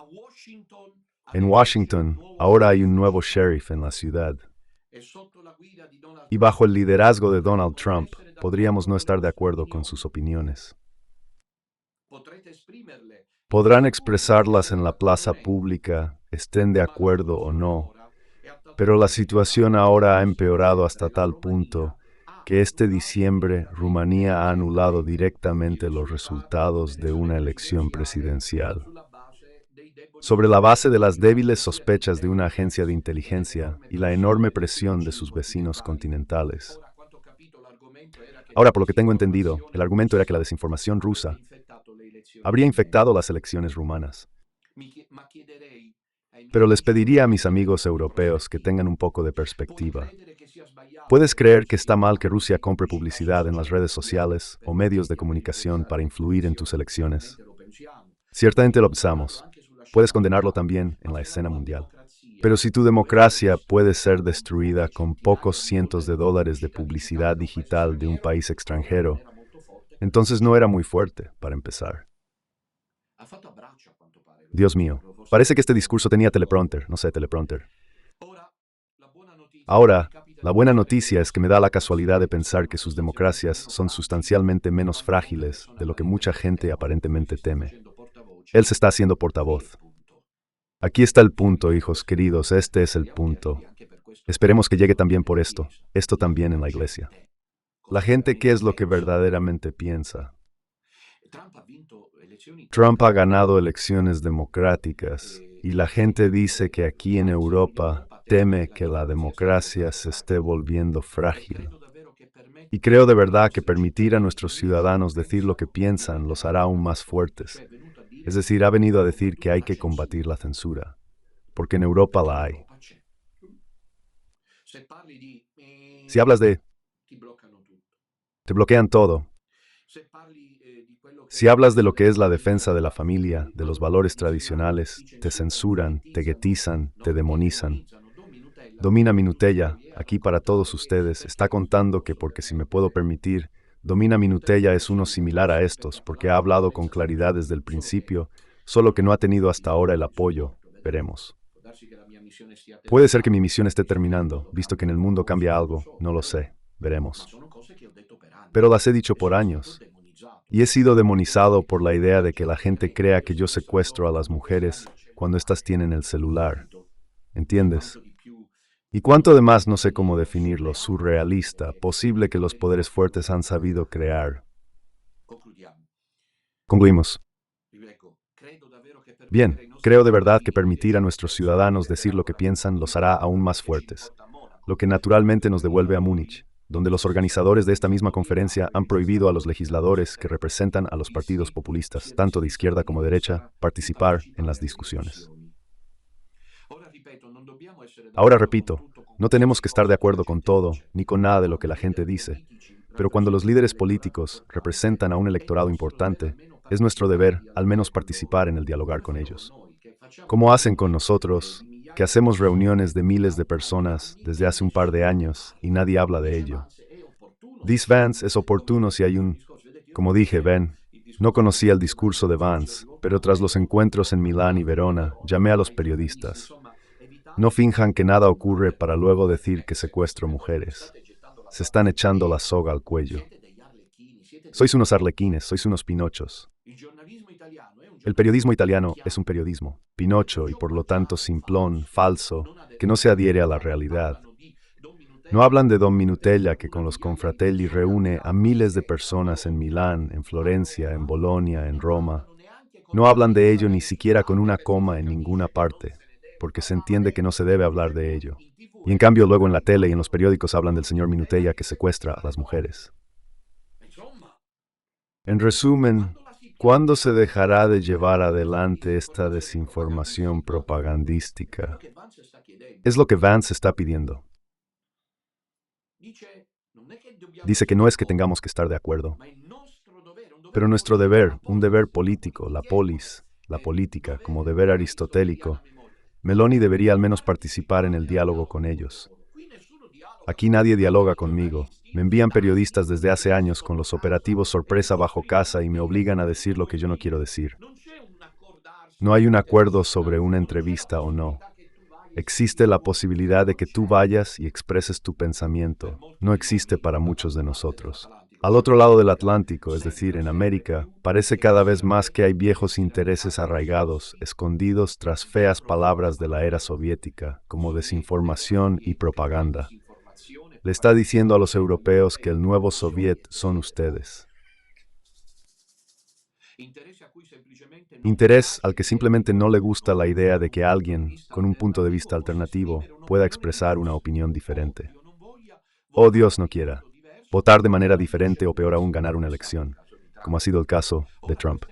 En Washington, ahora hay un nuevo sheriff en la ciudad. Y bajo el liderazgo de Donald Trump, podríamos no estar de acuerdo con sus opiniones. Podrán expresarlas en la plaza pública, estén de acuerdo o no, pero la situación ahora ha empeorado hasta tal punto que este diciembre Rumanía ha anulado directamente los resultados de una elección presidencial. Sobre la base de las débiles sospechas de una agencia de inteligencia y la enorme presión de sus vecinos continentales. Ahora, por lo que tengo entendido, el argumento era que la desinformación rusa habría infectado las elecciones rumanas. Pero les pediría a mis amigos europeos que tengan un poco de perspectiva. ¿Puedes creer que está mal que Rusia compre publicidad en las redes sociales o medios de comunicación para influir en tus elecciones? Ciertamente lo pensamos. Puedes condenarlo también en la escena mundial. Pero si tu democracia puede ser destruida con pocos cientos de dólares de publicidad digital de un país extranjero, entonces no era muy fuerte, para empezar. Dios mío, parece que este discurso tenía teleprompter, no sé, teleprompter. Ahora, la buena noticia es que me da la casualidad de pensar que sus democracias son sustancialmente menos frágiles de lo que mucha gente aparentemente teme. Él se está haciendo portavoz. Aquí está el punto, hijos queridos, este es el punto. Esperemos que llegue también por esto también en la iglesia. La gente, ¿qué es lo que verdaderamente piensa? Trump ha ganado elecciones democráticas y la gente dice que aquí en Europa teme que la democracia se esté volviendo frágil. Y creo de verdad que permitir a nuestros ciudadanos decir lo que piensan los hará aún más fuertes. Es decir, ha venido a decir que hay que combatir la censura, porque en Europa la hay. Si hablas de... te bloquean todo. Si hablas de lo que es la defensa de la familia, de los valores tradicionales, te censuran, te guetizan, te demonizan. Domina Minutella, aquí para todos ustedes, está contando que porque si me puedo permitir, Domina Minutella es uno similar a estos, porque ha hablado con claridad desde el principio, solo que no ha tenido hasta ahora el apoyo. Veremos. Puede ser que mi misión esté terminando, visto que en el mundo cambia algo, no lo sé, veremos. Pero las he dicho por años. Y he sido demonizado por la idea de que la gente crea que yo secuestro a las mujeres cuando éstas tienen el celular. ¿Entiendes? Y cuánto demás no sé cómo definirlo, surrealista, posible que los poderes fuertes han sabido crear. Concluimos. Bien, creo de verdad que permitir a nuestros ciudadanos decir lo que piensan los hará aún más fuertes, lo que naturalmente nos devuelve a Múnich, donde los organizadores de esta misma conferencia han prohibido a los legisladores que representan a los partidos populistas, tanto de izquierda como derecha, participar en las discusiones. Ahora repito, no tenemos que estar de acuerdo con todo, ni con nada de lo que la gente dice, pero cuando los líderes políticos representan a un electorado importante, es nuestro deber al menos participar en el dialogar con ellos. Como hacen con nosotros, que hacemos reuniones de miles de personas desde hace un par de años y nadie habla de ello. Dice Vance, es oportuno si hay un... Como dije, ven, no conocía el discurso de Vance, pero tras los encuentros en Milán y Verona, llamé a los periodistas. No finjan que nada ocurre para luego decir que secuestro mujeres. Se están echando la soga al cuello. Sois unos arlequines, sois unos pinochos. El periodismo italiano es un periodismo pinocho y por lo tanto simplón, falso, que no se adhiere a la realidad. No hablan de Don Minutella que con los confratelli reúne a miles de personas en Milán, en Florencia, en Bolonia, en Roma. No hablan de ello ni siquiera con una coma en ninguna parte, porque se entiende que no se debe hablar de ello. Y en cambio luego en la tele y en los periódicos hablan del señor Minutella que secuestra a las mujeres. En resumen, ¿cuándo se dejará de llevar adelante esta desinformación propagandística? Es lo que Vance está pidiendo. Dice que no es que tengamos que estar de acuerdo, pero nuestro deber, un deber político, la polis, la política, como deber aristotélico, Meloni debería al menos participar en el diálogo con ellos. Aquí nadie dialoga conmigo. Me envían periodistas desde hace años con los operativos sorpresa bajo casa y me obligan a decir lo que yo no quiero decir. No hay un acuerdo sobre una entrevista o no. Existe la posibilidad de que tú vayas y expreses tu pensamiento. No existe para muchos de nosotros. Al otro lado del Atlántico, es decir, en América, parece cada vez más que hay viejos intereses arraigados, escondidos tras feas palabras de la era soviética, como desinformación y propaganda. Le está diciendo a los europeos que el nuevo soviet son ustedes. Interés al que simplemente no le gusta la idea de que alguien, con un punto de vista alternativo, pueda expresar una opinión diferente. Oh Dios no quiera, votar de manera diferente o peor aún ganar una elección, como ha sido el caso de Trump.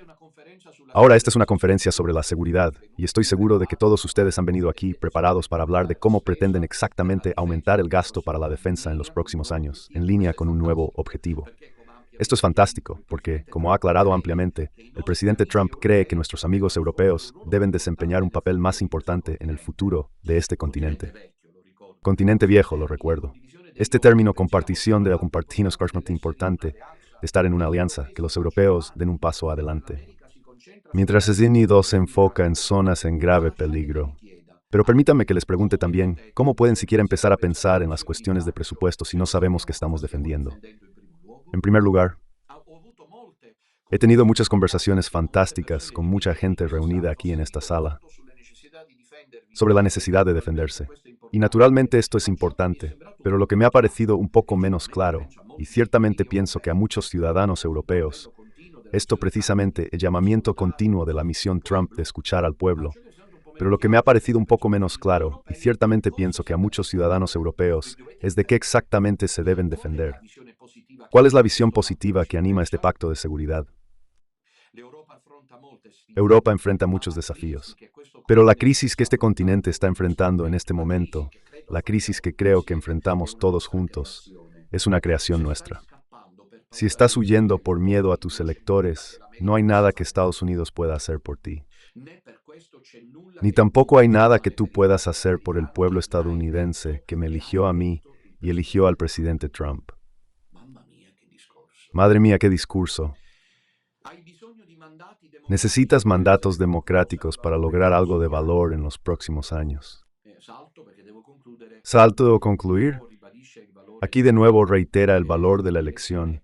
Ahora esta es una conferencia sobre la seguridad, y estoy seguro de que todos ustedes han venido aquí preparados para hablar de cómo pretenden exactamente aumentar el gasto para la defensa en los próximos años, en línea con un nuevo objetivo. Esto es fantástico, porque, como ha aclarado ampliamente, el presidente Trump cree que nuestros amigos europeos deben desempeñar un papel más importante en el futuro de este continente. Continente viejo, lo recuerdo. Este término compartición de compartinos es importante, de estar en una alianza, que los europeos den un paso adelante. Mientras Estados Unidos se enfoca en zonas en grave peligro. Pero permítanme que les pregunte también, ¿cómo pueden siquiera empezar a pensar en las cuestiones de presupuesto si no sabemos qué estamos defendiendo? En primer lugar, he tenido muchas conversaciones fantásticas con mucha gente reunida aquí en esta sala sobre la necesidad de defenderse. Y naturalmente esto es importante, pero lo que me ha parecido un poco menos claro, y ciertamente pienso que a muchos ciudadanos europeos, esto precisamente el llamamiento continuo de la misión Trump de escuchar al pueblo, pero lo que me ha parecido un poco menos claro, y ciertamente pienso que a muchos ciudadanos europeos, es de qué exactamente se deben defender. ¿Cuál es la visión positiva que anima este pacto de seguridad? Europa enfrenta muchos desafíos, pero la crisis que este continente está enfrentando en este momento, la crisis que creo que enfrentamos todos juntos, es una creación nuestra. Si estás huyendo por miedo a tus electores, no hay nada que Estados Unidos pueda hacer por ti. Ni tampoco hay nada que tú puedas hacer por el pueblo estadounidense que me eligió a mí y eligió al presidente Trump. Madre mía, qué discurso. Necesitas mandatos democráticos para lograr algo de valor en los próximos años. ¿Salto o concluir? Aquí de nuevo reitera el valor de la elección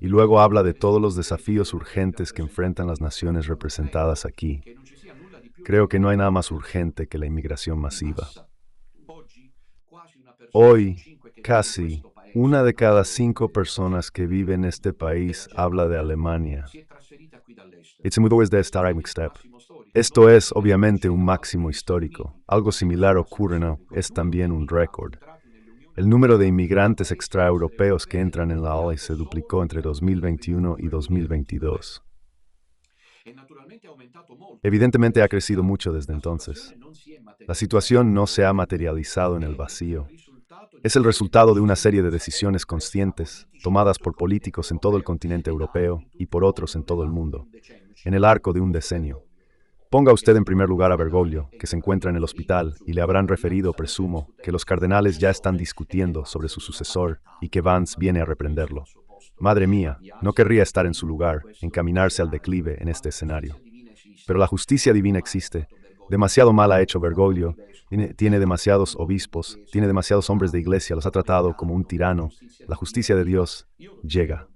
y luego habla de todos los desafíos urgentes que enfrentan las naciones representadas aquí. Creo que no hay nada más urgente que la inmigración masiva. Hoy, casi 1 de cada 5 personas que viven en este país habla de Alemania. Esto es, obviamente, un máximo histórico. Algo similar ocurre, ¿no? Es también un récord. El número de inmigrantes extraeuropeos que entran en la OLA se duplicó entre 2021 y 2022. Evidentemente ha crecido mucho desde entonces. La situación no se ha materializado en el vacío. Es el resultado de una serie de decisiones conscientes, tomadas por políticos en todo el continente europeo y por otros en todo el mundo, en el arco de un decenio. Ponga usted en primer lugar a Bergoglio, que se encuentra en el hospital, y le habrán referido, presumo, que los cardenales ya están discutiendo sobre su sucesor y que Vance viene a reprenderlo. Madre mía, no querría estar en su lugar, encaminarse al declive en este escenario. Pero la justicia divina existe. Demasiado mal ha hecho Bergoglio, tiene demasiados obispos, tiene demasiados hombres de iglesia, los ha tratado como un tirano. La justicia de Dios llega.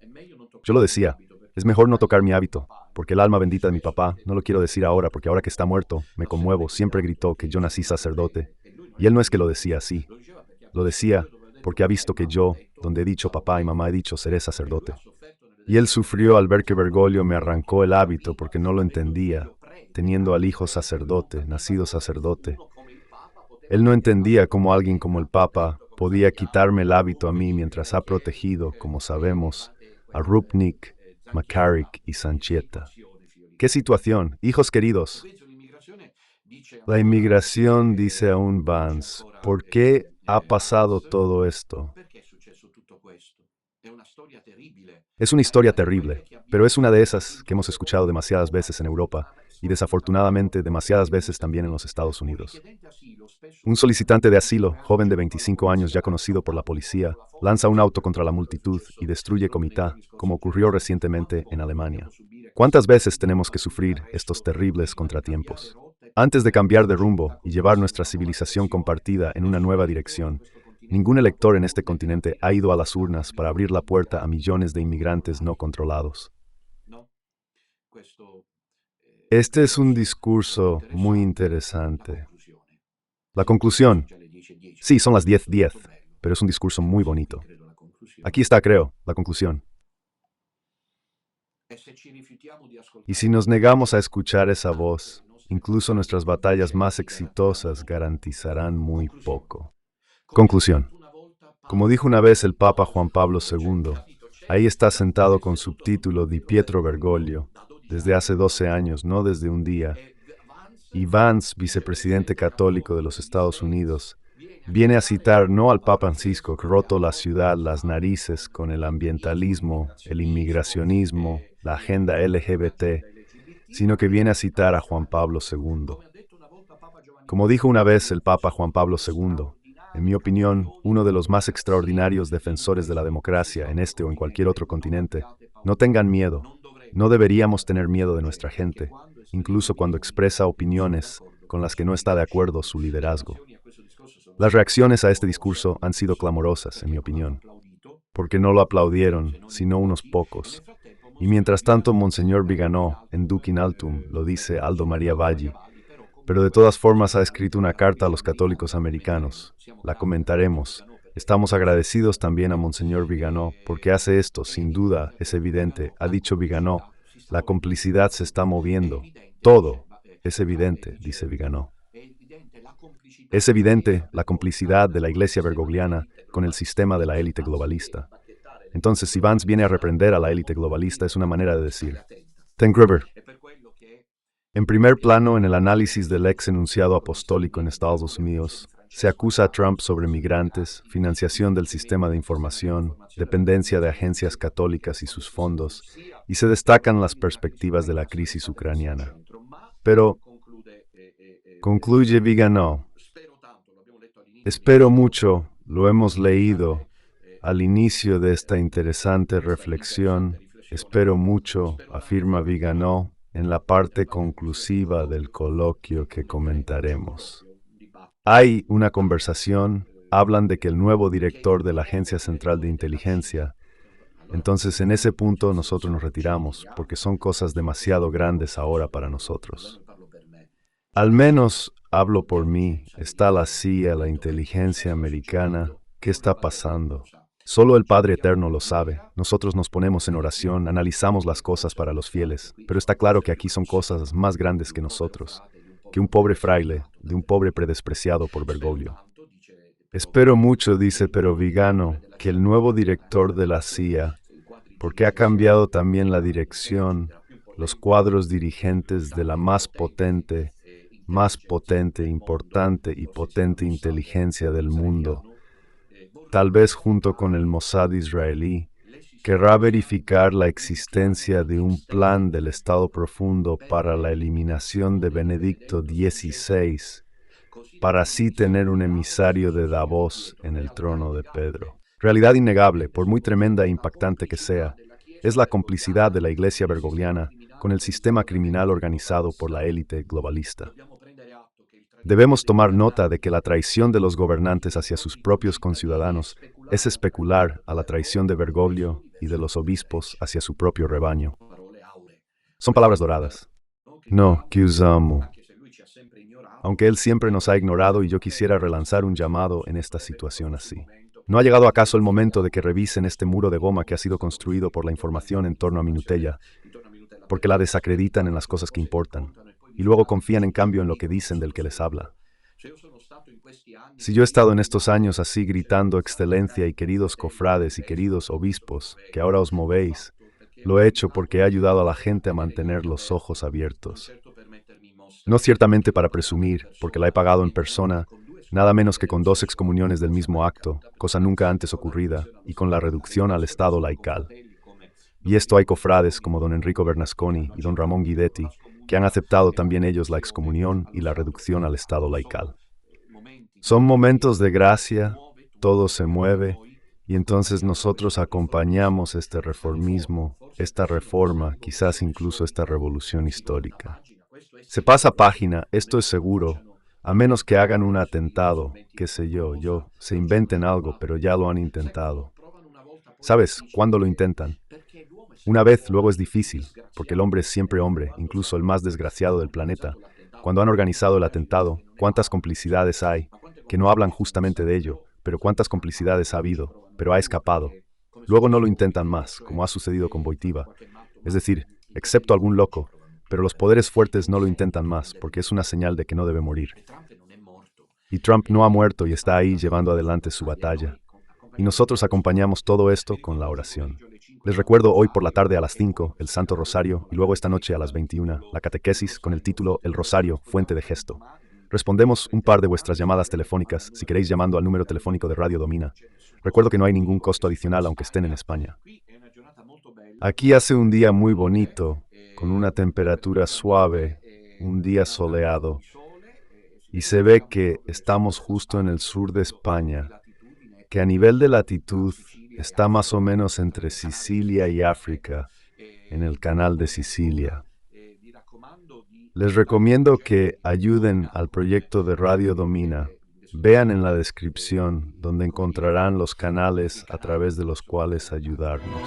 Yo lo decía, Es mejor no tocar mi hábito, porque el alma bendita de mi papá, no lo quiero decir ahora, porque ahora que está muerto, me conmuevo, siempre gritó que yo nací sacerdote. Y él no es que lo decía así. Lo decía porque ha visto que yo, donde he dicho papá y mamá, he dicho seré sacerdote. Y él sufrió al ver que Bergoglio me arrancó el hábito porque no lo entendía, teniendo al hijo sacerdote, nacido sacerdote. Él no entendía cómo alguien como el Papa podía quitarme el hábito a mí mientras ha protegido, como sabemos, a Rupnik, McCarrick y Sanchieta. ¿Qué situación, hijos queridos? La inmigración, dice aún Vance, ¿por qué ha pasado todo esto? Es una historia terrible, pero es una de esas que hemos escuchado demasiadas veces en Europa y desafortunadamente demasiadas veces también en los Estados Unidos. Un solicitante de asilo, joven de 25 años ya conocido por la policía, lanza un auto contra la multitud y destruye Comitá, como ocurrió recientemente en Alemania. ¿Cuántas veces tenemos que sufrir estos terribles contratiempos? Antes de cambiar de rumbo y llevar nuestra civilización compartida en una nueva dirección, ningún elector en este continente ha ido a las urnas para abrir la puerta a millones de inmigrantes no controlados. Este es un discurso muy interesante. La conclusión. Sí, son las 10:10, pero es un discurso muy bonito. Aquí está, creo, la conclusión. Y si nos negamos a escuchar esa voz, incluso nuestras batallas más exitosas garantizarán muy poco. Conclusión. Como dijo una vez el Papa Juan Pablo II, ahí está sentado con subtítulo Di Pietro Bergoglio, desde hace 12 años, no desde un día, y Vance, vicepresidente católico de los Estados Unidos, viene a citar no al Papa Francisco, que roto la ciudad las narices con el ambientalismo, el inmigracionismo, la agenda LGBT, sino que viene a citar a Juan Pablo II. Como dijo una vez el Papa Juan Pablo II, en mi opinión, uno de los más extraordinarios defensores de la democracia en este o en cualquier otro continente, no tengan miedo. No deberíamos tener miedo de nuestra gente, incluso cuando expresa opiniones con las que no está de acuerdo su liderazgo. Las reacciones a este discurso han sido clamorosas, en mi opinión, porque no lo aplaudieron, sino unos pocos. Y mientras tanto, Monseñor Viganò, en Duc in Altum, lo dice Aldo María Valli, pero de todas formas ha escrito una carta a los católicos americanos. La comentaremos. Estamos agradecidos también a Monseñor Viganò, porque hace esto, sin duda, es evidente. Ha dicho Viganò, la complicidad se está moviendo. Todo es evidente, dice Viganò. Es evidente la complicidad de la Iglesia bergogliana con el sistema de la élite globalista. Entonces, si Vance viene a reprender a la élite globalista, es una manera de decir, ten Gruber. En primer plano, en el análisis del ex enunciado apostólico en Estados Unidos, se acusa a Trump sobre migrantes, financiación del sistema de información, dependencia de agencias católicas y sus fondos, y se destacan las perspectivas de la crisis ucraniana. Pero, concluye Viganò, espero mucho, lo hemos leído al inicio de esta interesante reflexión, espero mucho, afirma Viganò, en la parte conclusiva del coloquio que comentaremos. Hay una conversación, hablan de que el nuevo director de la Agencia Central de Inteligencia, entonces en ese punto nosotros nos retiramos, porque son cosas demasiado grandes ahora para nosotros. Al menos, hablo por mí, está la CIA, la inteligencia americana, ¿qué está pasando? Solo el Padre Eterno lo sabe. Nosotros nos ponemos en oración, analizamos las cosas para los fieles, pero está claro que aquí son cosas más grandes que nosotros, que un pobre fraile, de un pobre predespreciado por Bergoglio. Espero mucho, dice pero Viganò, que el nuevo director de la CIA, porque ha cambiado también la dirección, los cuadros dirigentes de la más potente, importante y potente inteligencia del mundo, tal vez junto con el Mossad israelí, querrá verificar la existencia de un plan del Estado profundo para la eliminación de Benedicto XVI, para así tener un emisario de Davos en el trono de Pedro. Realidad innegable, por muy tremenda e impactante que sea, es la complicidad de la Iglesia bergogliana con el sistema criminal organizado por la élite globalista. Debemos tomar nota de que la traición de los gobernantes hacia sus propios conciudadanos es especular a la traición de Bergoglio y de los obispos hacia su propio rebaño. Son palabras doradas. No, que usamos. Aunque él siempre nos ha ignorado y yo quisiera relanzar un llamado en esta situación así. ¿No ha llegado acaso el momento de que revisen este muro de goma que ha sido construido por la información en torno a Minutella, porque la desacreditan en las cosas que importan, y luego confían en cambio en lo que dicen del que les habla? Si yo he estado en estos años así gritando excelencia y queridos cofrades y queridos obispos, que ahora os movéis, lo he hecho porque he ayudado a la gente a mantener los ojos abiertos. No ciertamente para presumir, porque la he pagado en persona, nada menos que con 2 excomuniones del mismo acto, cosa nunca antes ocurrida, y con la reducción al estado laical. Y esto hay cofrades como don Enrico Bernasconi y don Ramón Guidetti, que han aceptado también ellos la excomunión y la reducción al estado laical. Son momentos de gracia, todo se mueve, y entonces nosotros acompañamos este reformismo, esta reforma, quizás incluso esta revolución histórica. Se pasa página, esto es seguro, a menos que hagan un atentado, qué sé yo, se inventen algo, pero ya lo han intentado. ¿Sabes cuándo lo intentan? Una vez, luego es difícil, porque el hombre es siempre hombre, incluso el más desgraciado del planeta. Cuando han organizado el atentado, ¿cuántas complicidades hay? Que no hablan justamente de ello, pero ¿cuántas complicidades ha habido? Pero ha escapado. Luego no lo intentan más, como ha sucedido con Wojtyła. Es decir, excepto algún loco, pero los poderes fuertes no lo intentan más, porque es una señal de que no debe morir. Y Trump no ha muerto y está ahí llevando adelante su batalla. Y nosotros acompañamos todo esto con la oración. Les recuerdo hoy por la tarde a las 5, el Santo Rosario, y luego esta noche a las 21, la catequesis con el título El Rosario, fuente de gesto. Respondemos un par de vuestras llamadas telefónicas, si queréis llamando al número telefónico de Radio Domina. Recuerdo que no hay ningún costo adicional aunque estén en España. Aquí hace un día muy bonito, con una temperatura suave, un día soleado, y se ve que estamos justo en el sur de España, que a nivel de latitud está más o menos entre Sicilia y África, en el canal de Sicilia. Les recomiendo que ayuden al proyecto de Radio Domina. Vean en la descripción donde encontrarán los canales a través de los cuales ayudarnos.